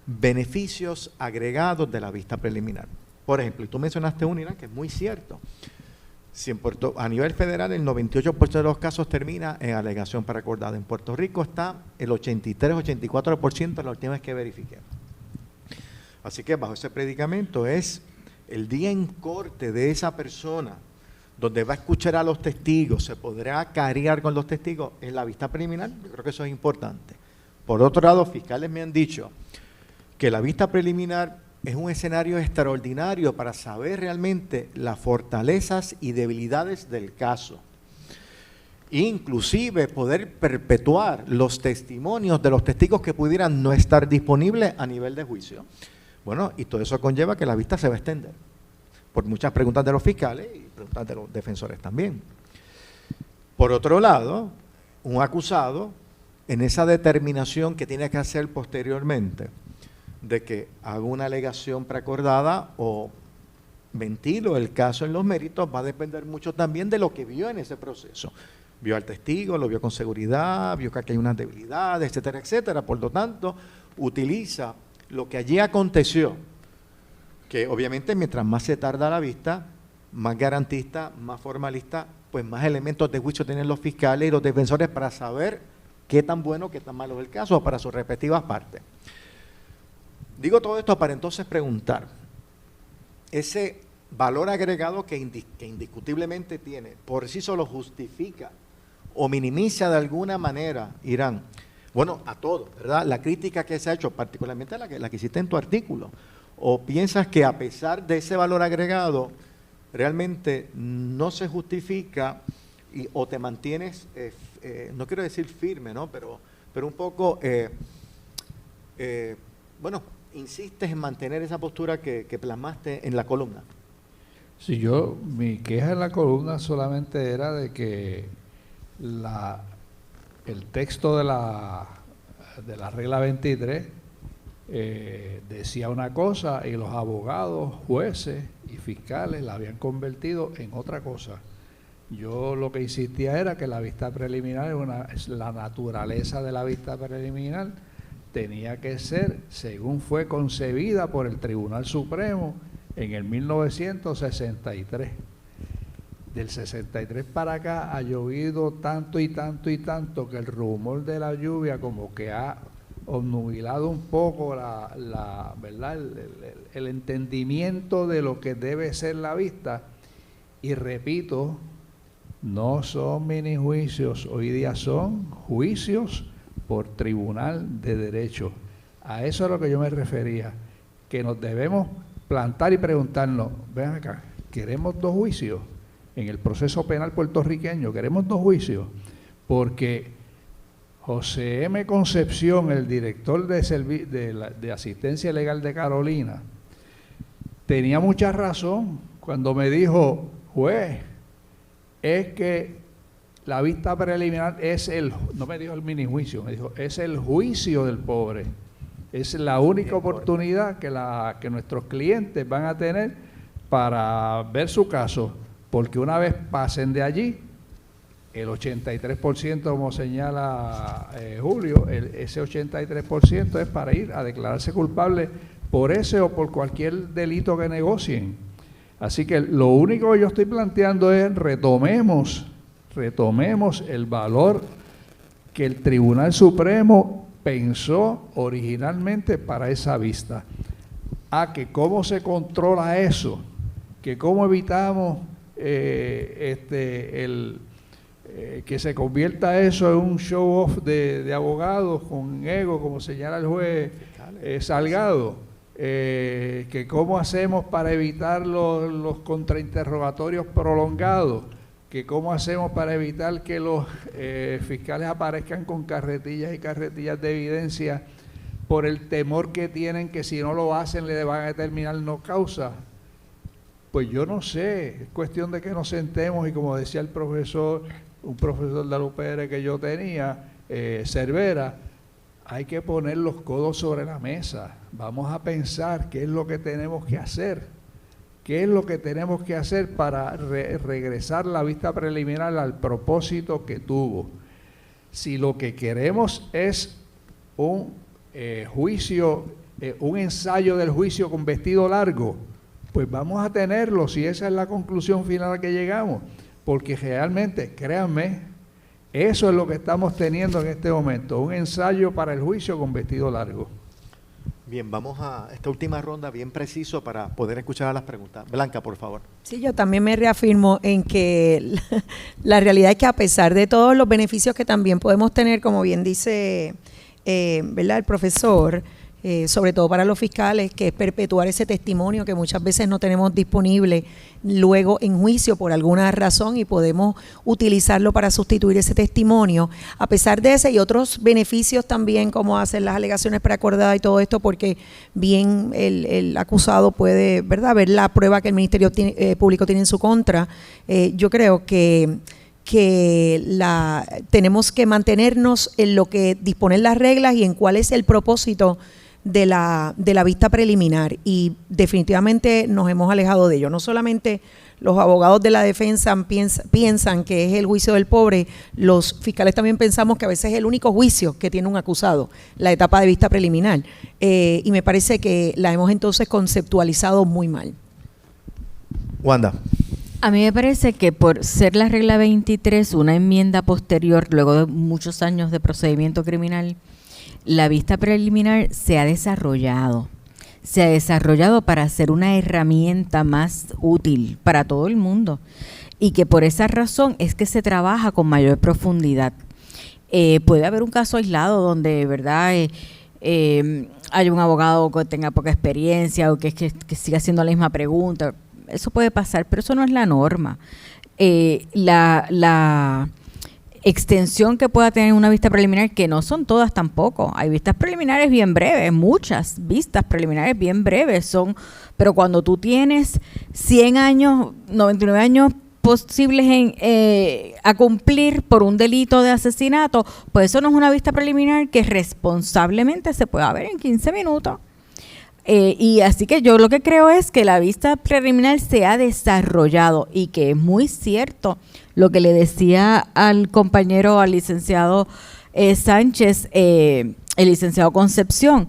beneficios agregados de la vista preliminar. Por ejemplo, y tú mencionaste uno, Irán, que es muy cierto. Si a nivel federal el 98% de los casos termina en alegación para acordado. En Puerto Rico está el 83-84% la última vez que verifiqué. Así que bajo ese predicamento es el día en corte de esa persona, donde va a escuchar a los testigos, se podrá acarrear con los testigos en la vista preliminar. Yo creo que eso es importante. Por otro lado, fiscales me han dicho que la vista preliminar es un escenario extraordinario para saber realmente las fortalezas y debilidades del caso. Inclusive poder perpetuar los testimonios de los testigos que pudieran no estar disponibles a nivel de juicio. Bueno, y todo eso conlleva que la vista se va a extender por muchas preguntas de los fiscales y preguntas de los defensores también. Por otro lado, un acusado, en esa determinación que tiene que hacer posteriormente, de que haga una alegación preacordada o ventilo el caso en los méritos, va a depender mucho también de lo que vio en ese proceso. Vio al testigo, lo vio con seguridad, vio que aquí hay unas debilidades, etcétera, etcétera. Por lo tanto, utiliza lo que allí aconteció, que obviamente mientras más se tarda la vista, más garantista, más formalista, pues más elementos de juicio tienen los fiscales y los defensores para saber qué tan bueno, qué tan malo es el caso para sus respectivas partes. Digo todo esto para entonces preguntar, ese valor agregado que indiscutiblemente tiene, por sí solo justifica o minimiza de alguna manera, Irán, bueno, a todo, ¿verdad? La crítica que se ha hecho, particularmente la que hiciste en tu artículo, o piensas que a pesar de ese valor agregado, realmente no se justifica o te mantienes, no quiero decir firme, ¿no? Pero un poco, bueno, insistes en mantener esa postura que plasmaste en la columna. Sí, mi queja en la columna solamente era de que el texto de la regla 23 decía una cosa y los abogados, jueces y fiscales la habían convertido en otra cosa. Yo lo que insistía era que la vista preliminar es la naturaleza de la vista preliminar tenía que ser según fue concebida por el Tribunal Supremo en el 1963. Del 63 para acá ha llovido tanto y tanto y tanto que el rumor de la lluvia como que ha obnubilado un poco ¿verdad? El entendimiento de lo que debe ser la vista. Y repito, no son mini juicios, hoy día son juicios por tribunal de derecho. A eso es a lo que yo me refería, que nos debemos plantar y preguntarnos, ven acá, ¿queremos dos juicios? En el proceso penal puertorriqueño, ¿queremos dos juicios? Porque José M. Concepción, el director de asistencia legal de Carolina, tenía mucha razón cuando me dijo, juez, es que la vista preliminar es no me dijo el mini juicio, me dijo, es el juicio del pobre. Es la única oportunidad que nuestros clientes van a tener para ver su caso, porque una vez pasen de allí, el 83%, como señala Julio, ese 83% es para ir a declararse culpable por ese o por cualquier delito que negocien. Así que lo único que yo estoy planteando es retomemos el valor que el Tribunal Supremo pensó originalmente para esa vista. Que cómo se controla eso, que cómo evitamos que se convierta eso en un show off de abogados con ego, como señala el juez Salgado, que cómo hacemos para evitar los contrainterrogatorios prolongados, que cómo hacemos para evitar que los fiscales aparezcan con carretillas y carretillas de evidencia por el temor que tienen que si no lo hacen le van a determinar no causa. pues yo no sé, es cuestión de que nos sentemos y como decía el profesor, un profesor de la UPR que yo tenía, Cervera, hay que poner los codos sobre la mesa, vamos a pensar qué es lo que tenemos que hacer, qué es lo que tenemos que hacer para regresar la vista preliminar al propósito que tuvo. Si lo que queremos es un juicio, un ensayo del juicio con vestido largo, pues vamos a tenerlo si esa es la conclusión final a que llegamos, porque realmente, créanme, eso es lo que estamos teniendo en este momento, un ensayo para el juicio con vestido largo. Bien, vamos a esta última ronda bien preciso para poder escuchar las preguntas. Blanca, por favor. Sí, yo también me reafirmo en que la realidad es que a pesar de todos los beneficios que también podemos tener, como bien dice ¿verdad? El profesor, sobre todo para los fiscales, que es perpetuar ese testimonio que muchas veces no tenemos disponible luego en juicio por alguna razón y podemos utilizarlo para sustituir ese testimonio. A pesar de ese y otros beneficios también, como hacer las alegaciones preacordadas y todo esto, porque bien el acusado puede, ¿verdad?, ver la prueba que el Ministerio Público tiene en su contra. Yo creo que tenemos que mantenernos en lo que disponen las reglas y en cuál es el propósito de la vista preliminar, y definitivamente nos hemos alejado de ello. No solamente los abogados de la defensa piensan que es el juicio del pobre, los fiscales también pensamos que a veces es el único juicio que tiene un acusado, la etapa de vista preliminar, y me parece que la hemos entonces conceptualizado muy mal. Wanda. A mí me parece que por ser la regla 23 una enmienda posterior, luego de muchos años de procedimiento criminal, la vista preliminar se ha desarrollado para ser una herramienta más útil para todo el mundo, y que por esa razón es que se trabaja con mayor profundidad. Puede haber un caso aislado donde, ¿verdad?, hay un abogado que tenga poca experiencia o que siga haciendo la misma pregunta. Eso puede pasar, pero eso no es la norma. La extensión que pueda tener una vista preliminar, que no son todas tampoco. Hay vistas preliminares bien breves, muchas vistas preliminares bien breves son, pero cuando tú tienes 100 años, 99 años posibles a cumplir por un delito de asesinato, pues eso no es una vista preliminar que responsablemente se pueda ver en 15 minutos. Y así que yo lo que creo es que la vista preliminar se ha desarrollado, y que es muy cierto lo que le decía al compañero, al licenciado Sánchez, el licenciado Concepción.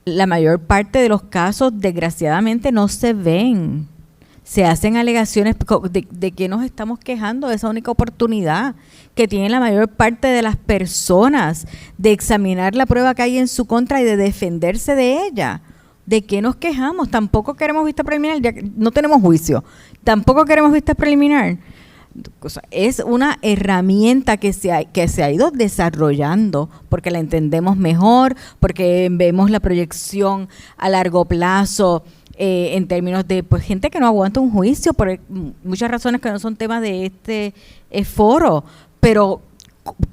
La mayor parte de los casos, desgraciadamente, no se ven. Se hacen alegaciones de que nos estamos quejando de esa única oportunidad que tiene la mayor parte de las personas de examinar la prueba que hay en su contra y de defenderse de ella. ¿De qué nos quejamos? Tampoco queremos vista preliminar, ya que no tenemos juicio. Tampoco queremos vista preliminar. Es una herramienta que se ha ido desarrollando porque la entendemos mejor, porque vemos la proyección a largo plazo, en términos de gente que no aguanta un juicio por muchas razones que no son temas de este foro, pero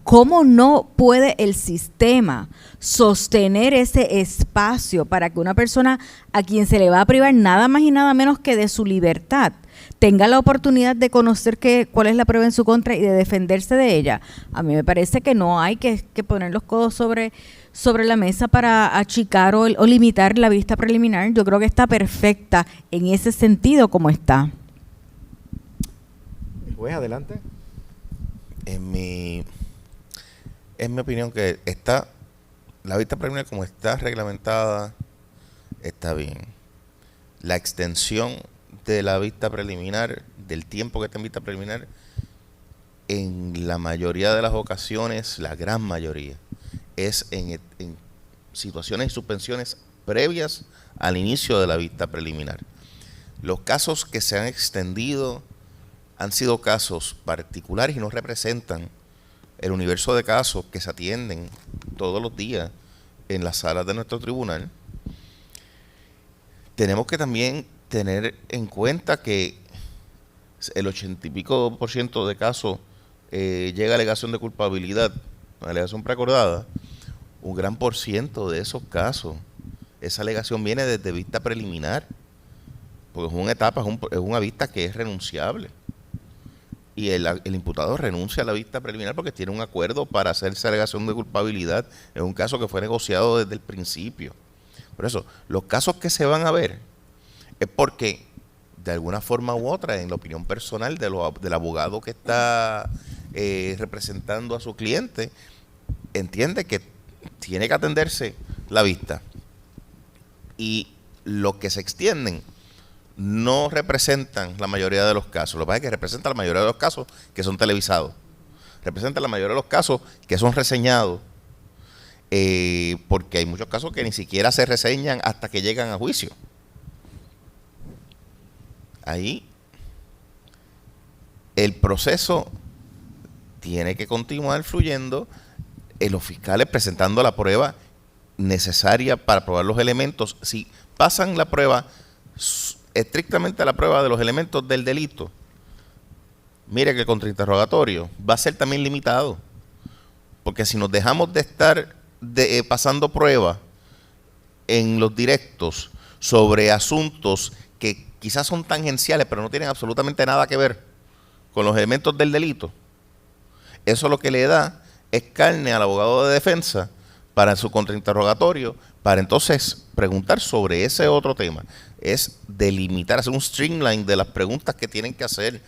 ¿cómo no puede el sistema sostener ese espacio para que una persona a quien se le va a privar nada más y nada menos que de su libertad tenga la oportunidad de conocer cuál es la prueba en su contra y de defenderse de ella? A mí me parece que no hay que poner los codos sobre la mesa para achicar o limitar la vista preliminar. Yo creo que está perfecta en ese sentido como está. Juez, adelante. En mi opinión, que la vista preliminar como está reglamentada está bien. La extensión de la vista preliminar, del tiempo que está en vista preliminar, en la mayoría de las ocasiones, la gran mayoría, es en situaciones y suspensiones previas al inicio de la vista preliminar. Los casos que se han extendido han sido casos particulares y no representan el universo de casos que se atienden todos los días en las salas de nuestro tribunal. Tenemos que también tener en cuenta que el 80 y pico % de casos llega a alegación de culpabilidad, una alegación preacordada. Un gran % de esos casos, esa alegación viene desde vista preliminar, porque es una etapa, es una vista que es renunciable. Y el imputado renuncia a la vista preliminar porque tiene un acuerdo para hacerse alegación de culpabilidad en un caso que fue negociado desde el principio. Por eso, los casos que se van a ver es porque, de alguna forma u otra, en la opinión personal del abogado que está representando a su cliente, entiende que tiene que atenderse la vista. Y los que se extienden no representan la mayoría de los casos. Lo que pasa es que representan la mayoría de los casos que son televisados. Representan la mayoría de los casos que son reseñados. Porque hay muchos casos que ni siquiera se reseñan hasta que llegan a juicio. Ahí el proceso tiene que continuar fluyendo, los fiscales presentando la prueba necesaria para probar los elementos. Si pasan la prueba, estrictamente la prueba de los elementos del delito, mire que el contrainterrogatorio va a ser también limitado, porque si nos dejamos de estar pasando pruebas en los directos sobre asuntos que quizás son tangenciales pero no tienen absolutamente nada que ver con los elementos del delito, eso lo que le da es carne al abogado de defensa para su contrainterrogatorio, para entonces preguntar sobre ese otro tema. Es delimitar, hacer un streamline de las preguntas que tienen que hacer,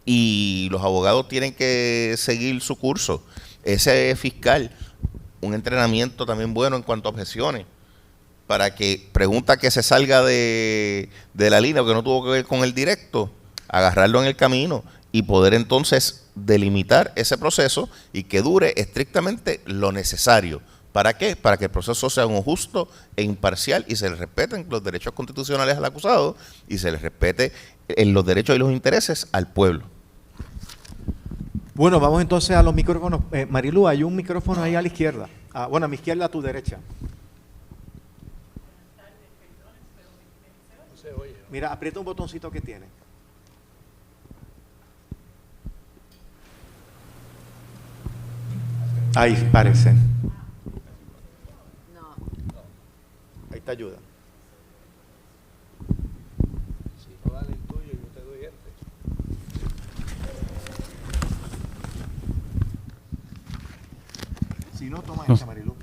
y los abogados tienen que seguir su curso. Ese fiscal, un entrenamiento también bueno en cuanto a objeciones, para que pregunta que se salga de la línea o que no tuvo que ver con el directo, agarrarlo en el camino y poder entonces delimitar ese proceso y que dure estrictamente lo necesario. ¿Para qué? Para que el proceso sea un justo e imparcial y se le respeten los derechos constitucionales al acusado y se le respete los derechos y los intereses al pueblo. Bueno, vamos entonces a los micrófonos. Marilu, hay un micrófono ahí a la izquierda. Bueno, a mi izquierda, a tu derecha. Mira, aprieta un botoncito que tiene. Ahí parece. Ahí te ayuda. Si no dan el tuyo, yo te doy este. Si no, toma esta, Marilu.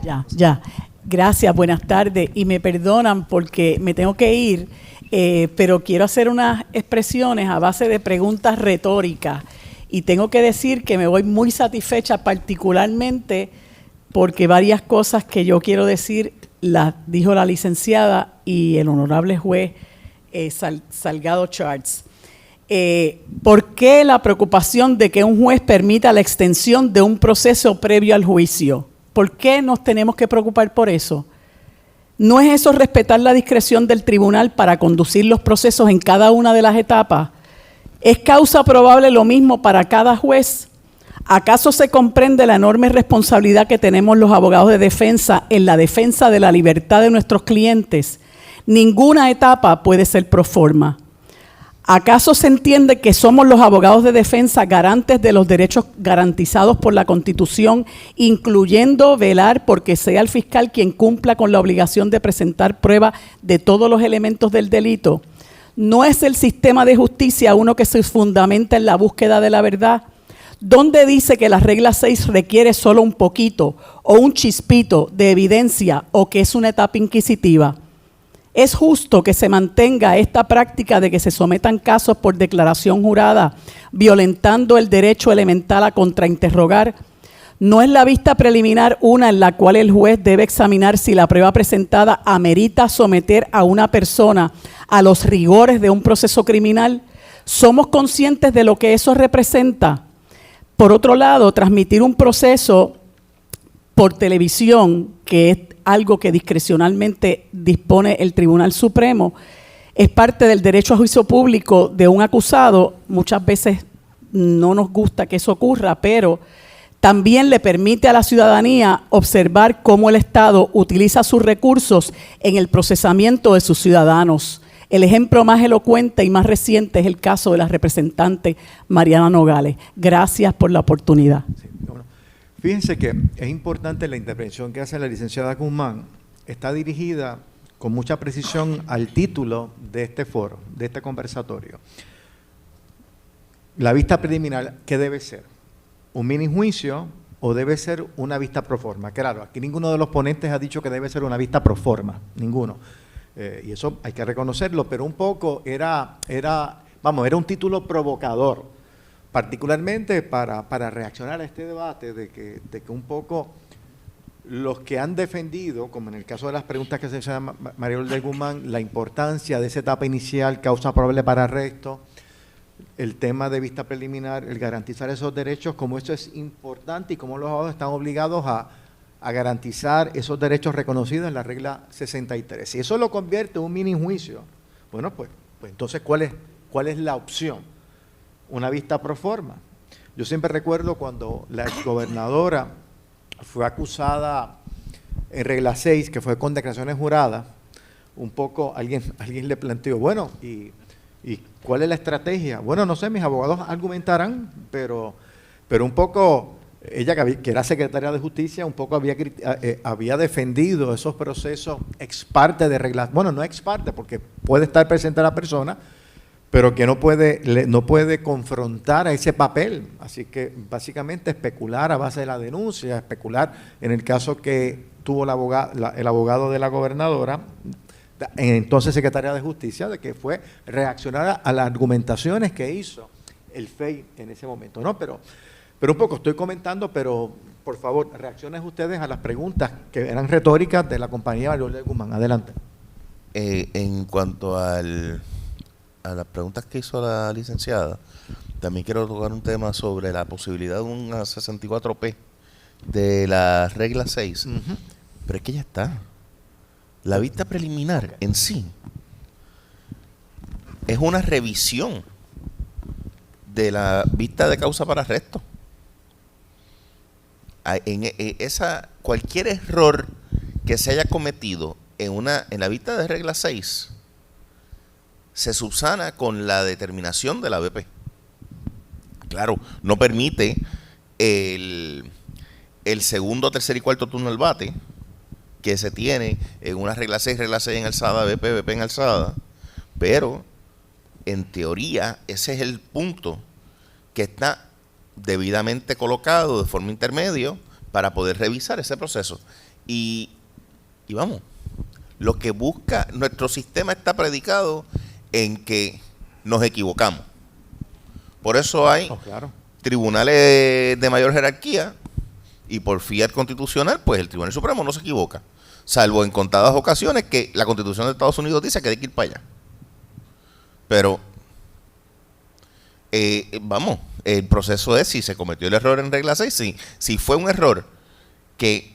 Ya. Gracias, buenas tardes. Y me perdonan porque me tengo que ir, pero quiero hacer unas expresiones a base de preguntas retóricas. Y tengo que decir que me voy muy satisfecha, particularmente porque varias cosas que yo quiero decir las dijo la licenciada y el honorable juez Salgado Charts. ¿Por qué la preocupación de que un juez permita la extensión de un proceso previo al juicio? ¿Por qué nos tenemos que preocupar por eso? ¿No es eso respetar la discreción del tribunal para conducir los procesos en cada una de las etapas? ¿Es causa probable lo mismo para cada juez? ¿Acaso se comprende la enorme responsabilidad que tenemos los abogados de defensa en la defensa de la libertad de nuestros clientes? Ninguna etapa puede ser pro forma. ¿Acaso se entiende que somos los abogados de defensa garantes de los derechos garantizados por la Constitución, incluyendo velar porque sea el fiscal quien cumpla con la obligación de presentar prueba de todos los elementos del delito? ¿No es el sistema de justicia uno que se fundamenta en la búsqueda de la verdad? ¿Dónde dice que la regla 6 requiere solo un poquito o un chispito de evidencia o que es una etapa inquisitiva? ¿Es justo que se mantenga esta práctica de que se sometan casos por declaración jurada, violentando el derecho elemental a contrainterrogar? ¿No es la vista preliminar una en la cual el juez debe examinar si la prueba presentada amerita someter a una persona a los rigores de un proceso criminal? ¿Somos conscientes de lo que eso representa? Por otro lado, transmitir un proceso por televisión, que es algo que discrecionalmente dispone el Tribunal Supremo, es parte del derecho a juicio público de un acusado. Muchas veces no nos gusta que eso ocurra, pero también le permite a la ciudadanía observar cómo el Estado utiliza sus recursos en el procesamiento de sus ciudadanos. El ejemplo más elocuente y más reciente es el caso de la representante Mariana Nogales. Gracias por la oportunidad. Sí, bueno. Fíjense que es importante la intervención que hace la licenciada Guzmán. Está dirigida con mucha precisión al título de este foro, de este conversatorio. La vista preliminar, ¿qué debe ser? ¿Un mini juicio o debe ser una vista pro forma? Claro, aquí ninguno de los ponentes ha dicho que debe ser una vista pro forma, ninguno. Y eso hay que reconocerlo, pero un poco era un título provocador, particularmente para reaccionar a este debate de que un poco los que han defendido, como en el caso de las preguntas que se hizo a María Lourdes Guzmán, la importancia de esa etapa inicial, causa probable para arresto, el tema de vista preliminar, el garantizar esos derechos, como eso es importante y como los abogados están obligados a garantizar esos derechos reconocidos en la regla 63. Si eso lo convierte en un mini juicio, bueno, pues entonces, ¿cuál es la opción? Una vista pro forma. Yo siempre recuerdo cuando la exgobernadora fue acusada en regla 6, que fue con declaraciones juradas, un poco alguien le planteó, bueno, ¿y cuál es la estrategia? Bueno, no sé, mis abogados argumentarán, pero un poco, ella que era secretaria de Justicia, un poco había defendido esos procesos ex parte de reglas, bueno, no ex parte, porque puede estar presente la persona, pero que no puede confrontar a ese papel. Así que básicamente especular a base de la denuncia, especular en el caso que tuvo el abogado de la gobernadora, entonces secretaria de Justicia, de que fue reaccionar a las argumentaciones que hizo el FEI en ese momento, ¿no? Pero un poco estoy comentando, pero por favor, reaccionen ustedes a las preguntas que eran retóricas de la compañía María Lourdes Guzmán. Adelante. En cuanto a las preguntas que hizo la licenciada, también quiero tocar un tema sobre la posibilidad de una 64P de la regla 6, pero es que ya está. La vista preliminar en sí es una revisión de la vista de causa para arresto. Cualquier error que se haya cometido en la vista de regla 6 se subsana con la determinación de la BP. Claro, no permite el segundo, tercer y cuarto turno al bate que se tiene en una regla 6 en alzada, BP en alzada, pero en teoría ese es el punto que está debidamente colocado de forma intermedio para poder revisar ese proceso. Y vamos, lo que busca, nuestro sistema está predicado en que nos equivocamos. Por eso hay tribunales de mayor jerarquía y por fiat constitucional, pues el Tribunal Supremo no se equivoca, salvo en contadas ocasiones que la Constitución de Estados Unidos dice que hay que ir para allá. Pero, vamos, el proceso es si se cometió el error en regla 6, si fue un error que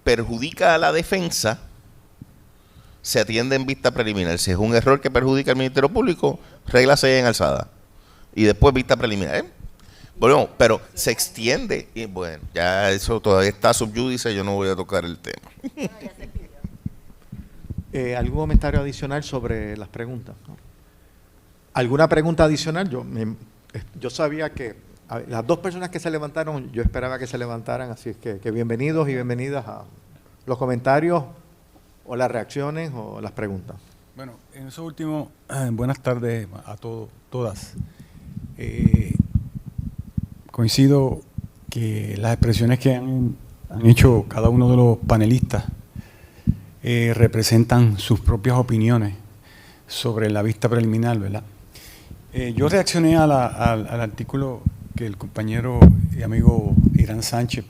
perjudica a la defensa, se atiende en vista preliminar. Si es un error que perjudica al Ministerio Público, regla 6 en alzada. Y después vista preliminar. Volvemos, pero se extiende, y bueno, ya eso todavía está sub judice, yo no voy a tocar el tema. ¿Algún comentario adicional sobre las preguntas? ¿Alguna pregunta adicional? Yo sabía que las dos personas que se levantaron, yo esperaba que se levantaran, así es que bienvenidos y bienvenidas a los comentarios o las reacciones o las preguntas. Bueno, en eso último, buenas tardes a todas. Coincido que las expresiones que han hecho cada uno de los panelistas representan sus propias opiniones sobre la vista preliminar, ¿verdad? Yo reaccioné al artículo que el compañero y amigo Irán Sánchez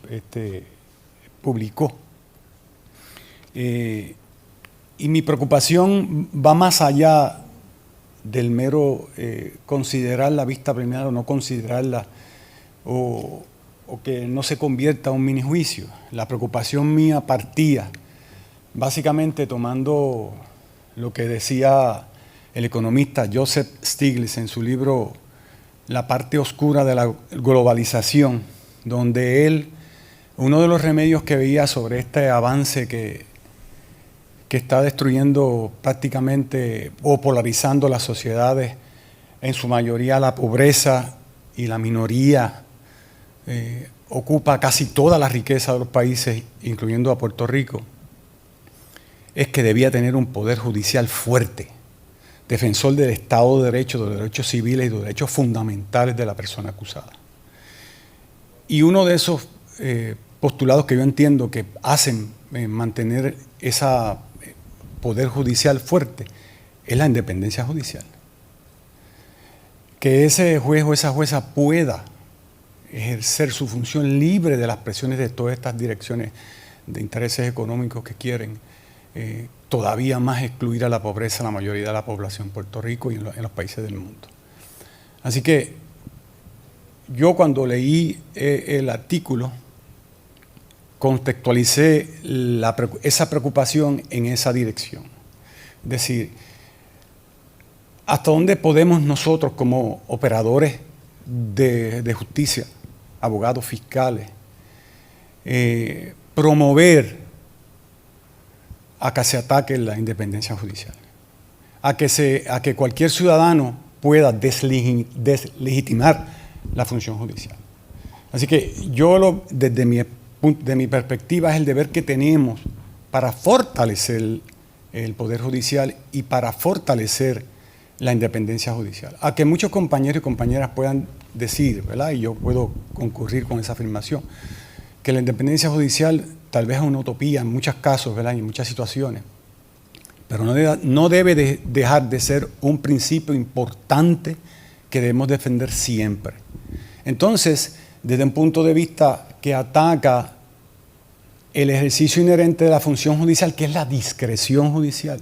publicó. Y mi preocupación va más allá del mero considerar la vista preliminar o no considerarla, o que no se convierta en un mini juicio. La preocupación mía partía básicamente tomando lo que decía el economista Joseph Stiglitz en su libro La parte oscura de la globalización, donde él, uno de los remedios que veía sobre este avance que está destruyendo prácticamente o polarizando las sociedades, en su mayoría la pobreza y la minoría ocupa casi toda la riqueza de los países, incluyendo a Puerto Rico. es que debía tener un poder judicial fuerte, defensor del Estado de Derecho, de los derechos civiles y de los derechos fundamentales de la persona acusada. Y uno de esos postulados que yo entiendo que hacen mantener ese poder judicial fuerte es la independencia judicial. Que ese juez o esa jueza pueda ejercer su función libre de las presiones de todas estas direcciones de intereses económicos que quieren todavía más excluir a la pobreza a la mayoría de la población en Puerto Rico y en los países del mundo. Así que yo cuando leí el artículo contextualicé esa preocupación en esa dirección. Es decir, ¿hasta dónde podemos nosotros como operadores de justicia, abogados fiscales, promover a que se ataque la independencia judicial? A que cualquier ciudadano pueda deslegitimar la función judicial. Así que yo desde mi perspectiva es el deber que tenemos para fortalecer el Poder Judicial y para fortalecer la independencia judicial. A que muchos compañeros y compañeras puedan decir, ¿verdad? Y yo puedo concurrir con esa afirmación, que la independencia judicial tal vez es una utopía en muchos casos, ¿verdad? Y en muchas situaciones, pero no debe dejar de ser un principio importante que debemos defender siempre. Entonces, desde un punto de vista que ataca el ejercicio inherente de la función judicial, que es la discreción judicial,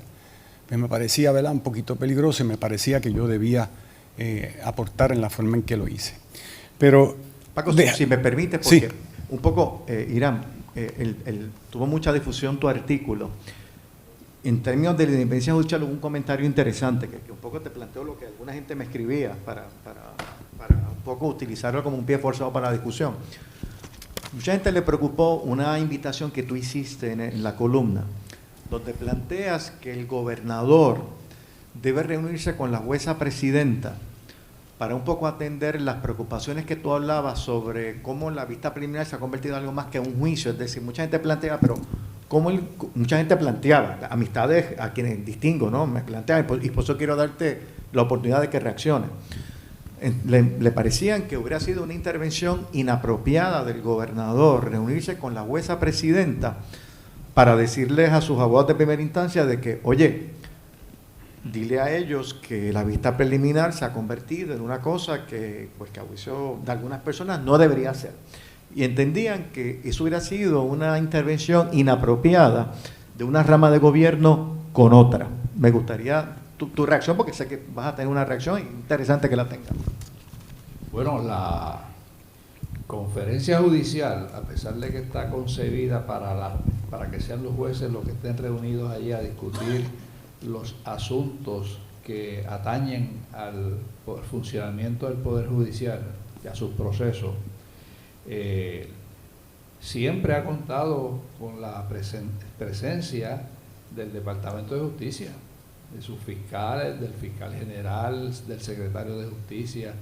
pues me parecía, ¿verdad?, un poquito peligroso y me parecía que yo debía aportar en la forma en que lo hice. Pero, Paco, si me permite, porque sí, un poco, Irán, tuvo mucha difusión tu artículo. En términos de la independencia judicial hubo un comentario interesante que un poco te planteo lo que alguna gente me escribía para un poco utilizarlo como un pie forzado para la discusión. Mucha gente le preocupó una invitación que tú hiciste en la columna, donde planteas que el gobernador debe reunirse con la jueza presidenta para un poco atender las preocupaciones que tú hablabas sobre cómo la vista preliminar se ha convertido en algo más que un juicio. Es decir, mucha gente plantea, pero mucha gente planteaba, amistades a quienes distingo, ¿no? Me planteaban, y por eso quiero darte la oportunidad de que reaccionen. Le parecían que hubiera sido una intervención inapropiada del gobernador reunirse con la jueza presidenta para decirles a sus abogados de primera instancia de que, oye, dile a ellos que la vista preliminar se ha convertido en una cosa que, pues, que a juicio de algunas personas no debería ser. Y entendían que eso hubiera sido una intervención inapropiada de una rama de gobierno con otra. Me gustaría tu reacción, porque sé que vas a tener una reacción interesante que la tengas. Bueno, la conferencia judicial, a pesar de que está concebida para que sean los jueces los que estén reunidos allí a discutir los asuntos que atañen al funcionamiento del Poder Judicial y a sus procesos, siempre ha contado con la presencia del Departamento de Justicia, de sus fiscales, del fiscal general, del secretario de Justicia,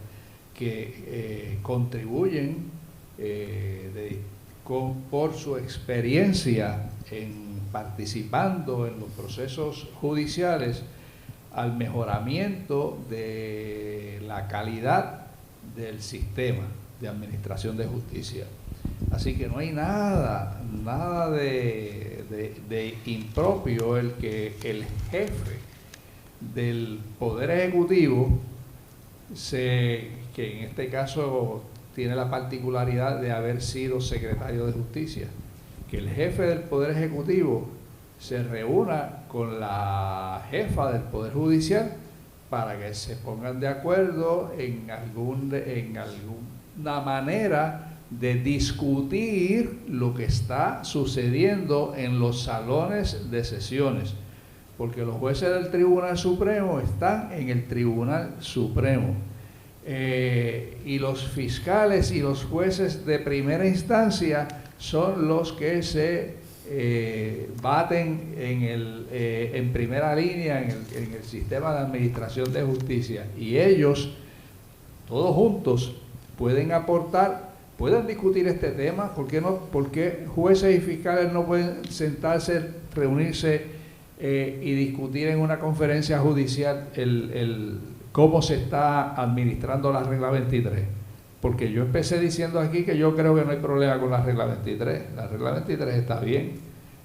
que contribuyen por su experiencia en participando en los procesos judiciales al mejoramiento de la calidad del sistema de administración de justicia. Así que no hay nada de impropio el que el jefe del Poder Ejecutivo, que en este caso tiene la particularidad de haber sido secretario de Justicia, que el jefe del Poder Ejecutivo se reúna con la jefa del Poder Judicial para que se pongan de acuerdo en alguna manera de discutir lo que está sucediendo en los salones de sesiones, porque los jueces del Tribunal Supremo están en el Tribunal Supremo, y los fiscales y los jueces de primera instancia son los que se baten en primera línea en el sistema de administración de justicia, y ellos todos juntos pueden aportar, pueden discutir este tema. ¿Por qué jueces y fiscales no pueden sentarse, reunirse y discutir en una conferencia judicial cómo se está administrando la regla 23. Porque yo empecé diciendo aquí que yo creo que no hay problema con la regla 23. La regla 23 está bien.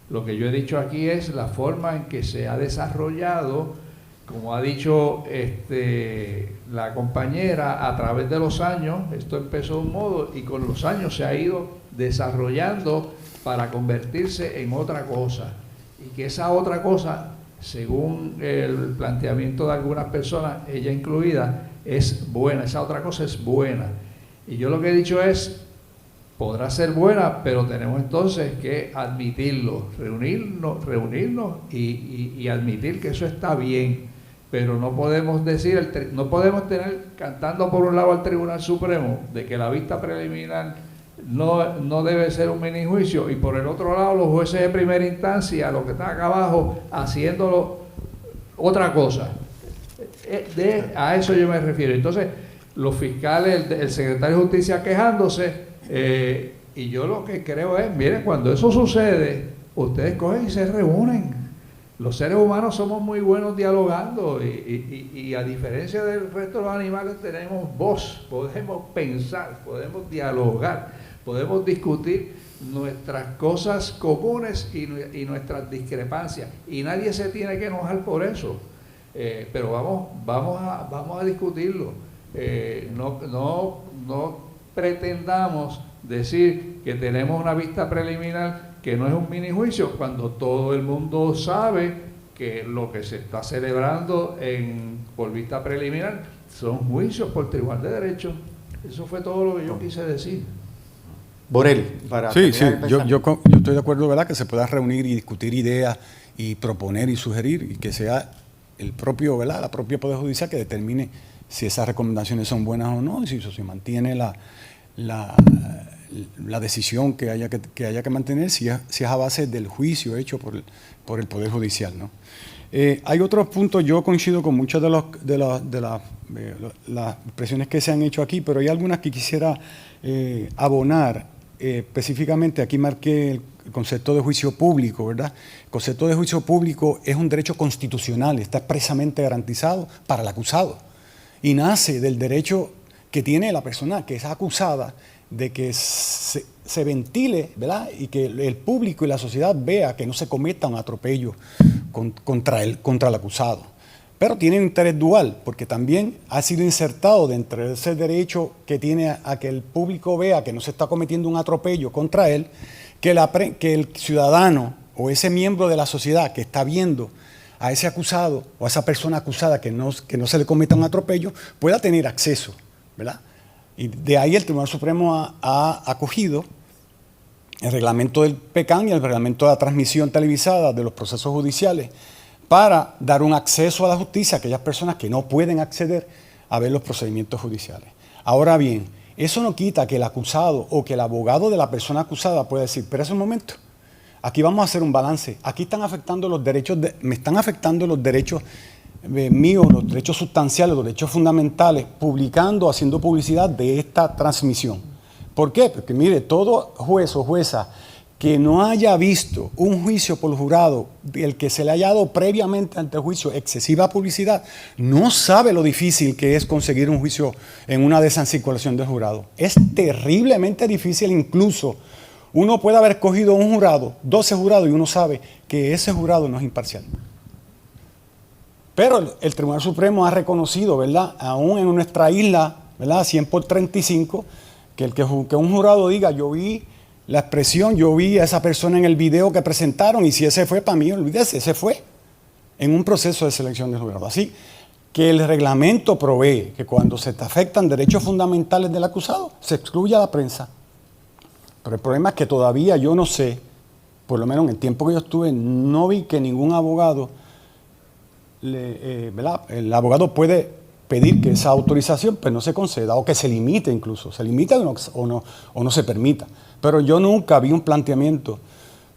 Lo que yo he dicho aquí es la forma en que se ha desarrollado, como ha dicho la compañera, a través de los años. Esto empezó de un modo y con los años se ha ido desarrollando para convertirse en otra cosa. Y que esa otra cosa, según el planteamiento de algunas personas, ella incluida, es buena. Esa otra cosa es buena. Y yo lo que he dicho es, podrá ser buena, pero tenemos entonces que admitirlo, reunirnos y admitir que eso está bien. Pero no podemos decir, no podemos tener cantando por un lado al Tribunal Supremo de que la vista preliminar no debe ser un mini juicio, y por el otro lado los jueces de primera instancia, los que están acá abajo, haciéndolo otra cosa. A eso yo me refiero. Entonces, los fiscales, el secretario de Justicia quejándose, y yo lo que creo es, miren, cuando eso sucede, ustedes cogen y se reúnen. Los seres humanos somos muy buenos dialogando y a diferencia del resto de los animales tenemos voz, podemos pensar, podemos dialogar, podemos discutir nuestras cosas comunes y nuestras discrepancias, y nadie se tiene que enojar por eso, pero vamos a discutirlo. No pretendamos decir que tenemos una vista preliminar que no es un mini juicio, cuando todo el mundo sabe que lo que se está celebrando por vista preliminar son juicios por Tribunal de Derecho. Eso fue todo lo que yo quise decir. Borel, para Sí, terminar yo estoy de acuerdo, ¿verdad?, que se pueda reunir y discutir ideas y proponer y sugerir, y que sea el propio, ¿verdad?, la propia Poder Judicial que determine si esas recomendaciones son buenas o no, y si se mantiene la decisión que haya que mantener, si es a base del juicio hecho por el Poder Judicial, ¿no? Hay otros puntos, yo coincido con muchas de las expresiones que se han hecho aquí, pero hay algunas que quisiera abonar. Específicamente aquí marqué el concepto de juicio público, ¿verdad? El concepto de juicio público es un derecho constitucional, está expresamente garantizado para el acusado y nace del derecho que tiene la persona que es acusada de que se ventile, ¿verdad?, y que el público y la sociedad vea que no se cometa un atropello contra el acusado. Pero tiene un interés dual, porque también ha sido insertado dentro de ese derecho que tiene a que el público vea que no se está cometiendo un atropello contra él, que el ciudadano o ese miembro de la sociedad que está viendo a ese acusado o a esa persona acusada que no se le cometa un atropello pueda tener acceso, ¿verdad? Y de ahí el Tribunal Supremo ha acogido el reglamento del PECAN y el reglamento de la transmisión televisada de los procesos judiciales para dar un acceso a la justicia a aquellas personas que no pueden acceder a ver los procedimientos judiciales. Ahora bien, eso no quita que el acusado o que el abogado de la persona acusada pueda decir, pero es un momento, aquí vamos a hacer un balance, aquí están afectando los derechos, me están afectando los derechos míos, los derechos sustanciales, los derechos fundamentales, publicando, haciendo publicidad de esta transmisión. ¿Por qué? Porque mire, todo juez o jueza que no haya visto un juicio por jurado, el que se le haya dado previamente ante el juicio excesiva publicidad, no sabe lo difícil que es conseguir un juicio en una desancirculación del jurado. Es terriblemente difícil, incluso uno puede haber cogido un jurado, 12 jurados, y uno sabe que ese jurado no es imparcial. Pero el Tribunal Supremo ha reconocido, ¿verdad?, aún en nuestra isla, ¿verdad?, 100 por 35, que un jurado diga, yo vi la expresión, yo vi a esa persona en el video que presentaron, y si ese fue, para mí, olvídese, ese fue en un proceso de selección del jurado. Así que el reglamento provee que cuando se te afectan derechos fundamentales del acusado, se excluye a la prensa. Pero el problema es que todavía yo no sé, por lo menos en el tiempo que yo estuve, no vi que ningún abogado, ¿verdad?, el abogado puede pedir que esa autorización pues no se conceda, o que se limite incluso, se limite o no se permita. Pero yo nunca vi un planteamiento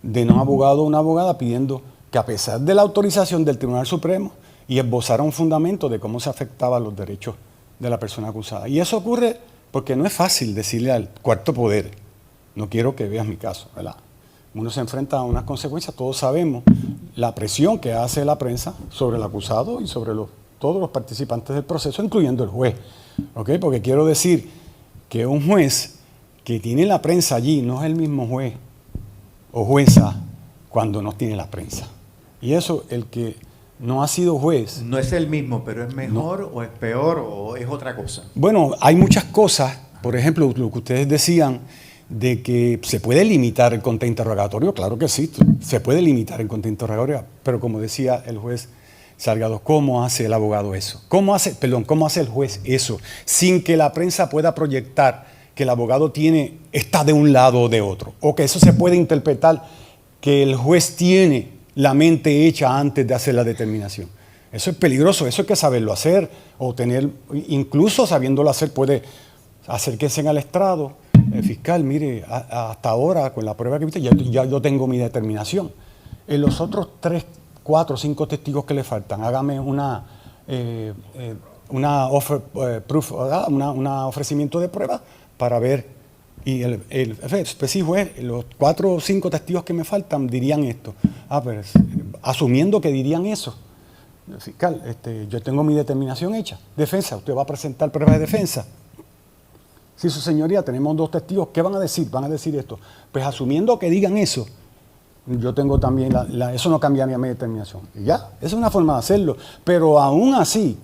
de un abogado o una abogada pidiendo que, a pesar de la autorización del Tribunal Supremo, y esbozara un fundamento de cómo se afectaban los derechos de la persona acusada. Y eso ocurre porque no es fácil decirle al cuarto poder, no quiero que veas mi caso, ¿verdad? Uno se enfrenta a unas consecuencias, todos sabemos la presión que hace la prensa sobre el acusado y sobre todos los participantes del proceso, incluyendo el juez. ¿Ok? Porque quiero decir que un juez que tiene la prensa allí no es el mismo juez o jueza cuando no tiene la prensa. Y eso, el que no ha sido juez... No es el mismo, pero ¿es mejor o es peor o es otra cosa? Bueno, hay muchas cosas. Por ejemplo, lo que ustedes decían de que se puede limitar el contrainterrogatorio. Claro que sí, se puede limitar el contrainterrogatorio. Pero como decía el juez Salgado, ¿cómo hace el abogado eso? ¿Cómo hace el juez eso? Sin que la prensa pueda proyectar que el abogado está de un lado o de otro. O que eso se puede interpretar que el juez tiene la mente hecha antes de hacer la determinación. Eso es peligroso, eso hay que saberlo hacer, o incluso sabiéndolo hacer, puede acercarse al estrado, fiscal, mire, hasta ahora con la prueba que viste, ya yo tengo mi determinación. En los otros 3, 4, 5 testigos que le faltan, hágame una ofrecimiento de prueba para ver. Y el específico es, los 4 o 5 testigos que me faltan dirían esto. Pero asumiendo que dirían eso, fiscal, yo tengo mi determinación hecha. Defensa, usted va a presentar pruebas de defensa. Sí, su señoría, tenemos 2 testigos, ¿qué van a decir? Van a decir esto. Pues asumiendo que digan eso, yo tengo también, eso no cambiaría mi determinación. Y ya, esa es una forma de hacerlo. Pero aún así,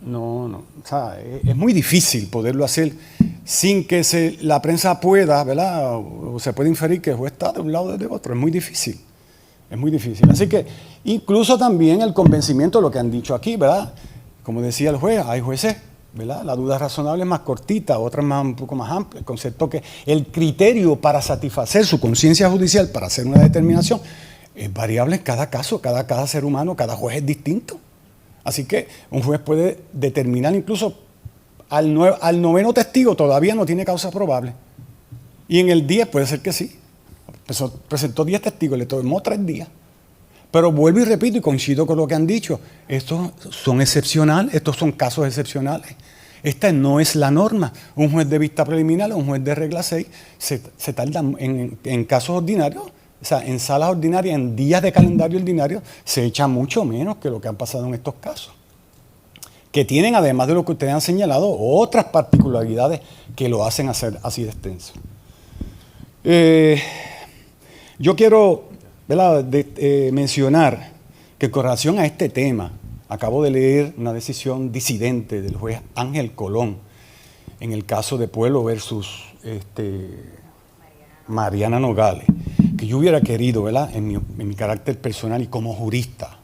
no, o sea, es muy difícil poderlo hacer sin que la prensa pueda, ¿verdad? O se puede inferir que el juez está de un lado o de otro. Es muy difícil. Es muy difícil. Así que incluso también el convencimiento de lo que han dicho aquí, ¿verdad? Como decía el juez, hay jueces, ¿verdad? La duda razonable es más cortita, otra es un poco más amplia. El concepto que el criterio para satisfacer su conciencia judicial para hacer una determinación es variable en cada caso, cada ser humano, cada juez es distinto. Así que un juez puede determinar incluso al 9º testigo todavía no tiene causa probable. Y en el 10 puede ser que sí. Presentó 10 testigos, le tomó 3 días. Pero vuelvo y repito y coincido con lo que han dicho. Estos son excepcionales, estos son casos excepcionales. Esta no es la norma. Un juez de vista preliminar o un juez de regla 6 se tarda en casos ordinarios, o sea, en salas ordinarias, en días de calendario ordinario, se echa mucho menos que lo que han pasado en estos casos. Que tienen, además de lo que ustedes han señalado, otras particularidades que lo hacen hacer así de extenso. Yo quiero, ¿verdad?, mencionar que con relación a este tema, acabo de leer una decisión disidente del juez Ángel Colón en el caso de Pueblo versus Mariana Nogales, que yo hubiera querido, ¿verdad?, en mi carácter personal y como jurista,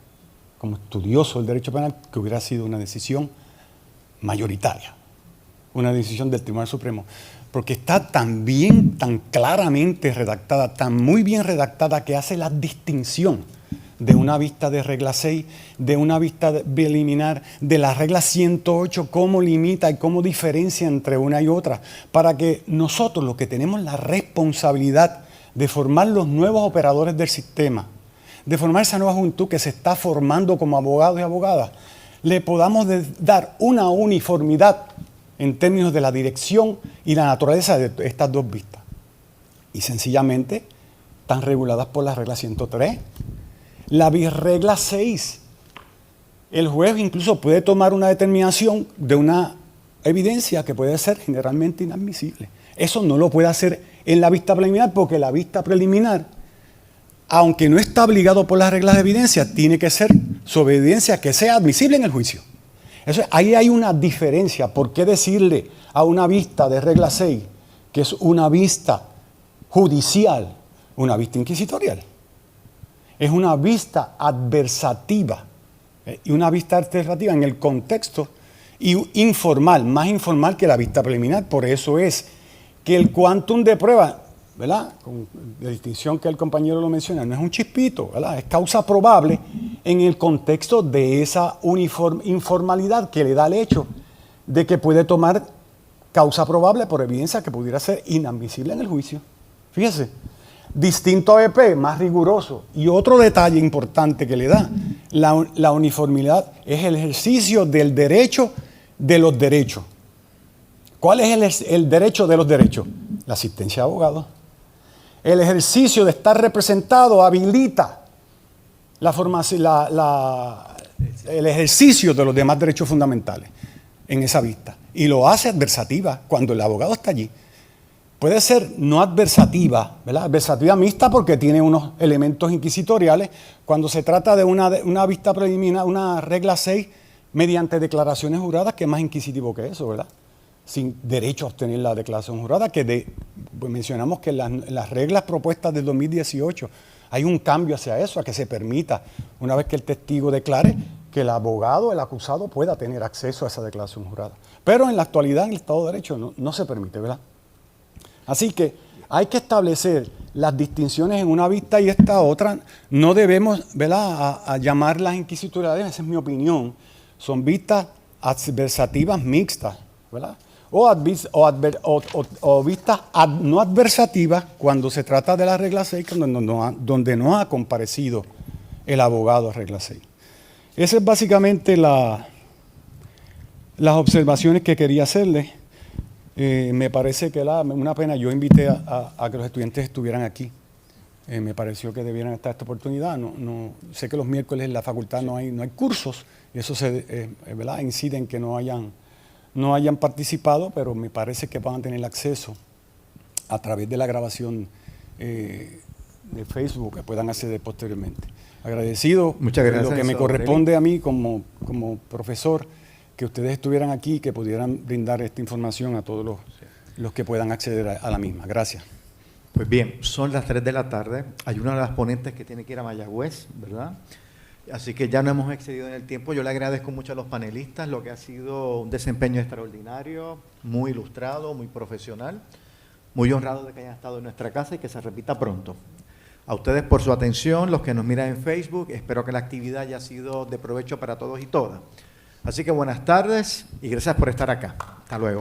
como estudioso del derecho penal, que hubiera sido una decisión mayoritaria, una decisión del Tribunal Supremo, porque está tan bien, tan claramente redactada, tan muy bien redactada, que hace la distinción de una vista de regla 6, de una vista preliminar, de la regla 108, cómo limita y cómo diferencia entre una y otra, para que nosotros, los que tenemos la responsabilidad de formar los nuevos operadores del sistema, de formar esa nueva juventud que se está formando como abogados y abogadas, le podamos dar una uniformidad en términos de la dirección y la naturaleza de estas 2 vistas. Y sencillamente están reguladas por la regla 103. La regla 6, el juez incluso puede tomar una determinación de una evidencia que puede ser generalmente inadmisible. Eso no lo puede hacer en la vista preliminar, porque la vista preliminar, aunque no está obligado por las reglas de evidencia, tiene que ser sobre evidencia que sea admisible en el juicio. Ahí hay una diferencia. ¿Por qué decirle a una vista de regla 6 que es una vista judicial, una vista inquisitorial? Es una vista adversativa y una vista alternativa en el contexto informal, más informal que la vista preliminar. Por eso es que el quantum de prueba, ¿verdad?, con la distinción que el compañero lo menciona, no es un chispito, ¿verdad?, es causa probable en el contexto de esa informalidad que le da el hecho de que puede tomar causa probable por evidencia que pudiera ser inadmisible en el juicio. Fíjese, distinto a EP, más riguroso. Y otro detalle importante que le da la uniformidad es el ejercicio del derecho de los derechos. ¿Cuál es el derecho de los derechos? La asistencia de abogados. El ejercicio de estar representado habilita el ejercicio de los demás derechos fundamentales en esa vista. Y lo hace adversativa cuando el abogado está allí. Puede ser no adversativa, ¿verdad? Adversativa mixta porque tiene unos elementos inquisitoriales. Cuando se trata de una vista preliminar, una regla 6, mediante declaraciones juradas, que es más inquisitivo que eso, ¿verdad? Sin derecho a obtener la declaración jurada, que pues mencionamos que en las reglas propuestas del 2018 hay un cambio hacia eso, a que se permita, una vez que el testigo declare, que el abogado, el acusado, pueda tener acceso a esa declaración jurada. Pero en la actualidad, en el Estado de Derecho, no se permite, ¿verdad? Así que hay que establecer las distinciones en una vista y esta otra. No debemos, ¿verdad?, a llamarlas inquisitoriales, esa es mi opinión. Son vistas adversativas mixtas, ¿verdad? O vistas no adversativas cuando se trata de la regla 6, donde no ha comparecido el abogado a regla 6. Esas es básicamente las observaciones que quería hacerles. Me parece que una pena, yo invité a que los estudiantes estuvieran aquí. Me pareció que debieran estar esta oportunidad. Sé que los miércoles en la facultad no hay cursos, y eso ¿verdad?, incide en que no hayan participado, pero me parece que van a tener acceso a través de la grabación de Facebook, que puedan acceder posteriormente. Agradecido. Muchas gracias. Lo que me corresponde a mí como profesor, que ustedes estuvieran aquí y que pudieran brindar esta información a todos los que puedan acceder a la misma. Gracias. Pues bien, son las 3 de la tarde. Hay una de las ponentes que tiene que ir a Mayagüez, ¿verdad? Así que ya no hemos excedido en el tiempo. Yo le agradezco mucho a los panelistas lo que ha sido un desempeño extraordinario, muy ilustrado, muy profesional, muy honrado de que hayan estado en nuestra casa y que se repita pronto. A ustedes por su atención, los que nos miran en Facebook, espero que la actividad haya sido de provecho para todos y todas. Así que buenas tardes y gracias por estar acá. Hasta luego.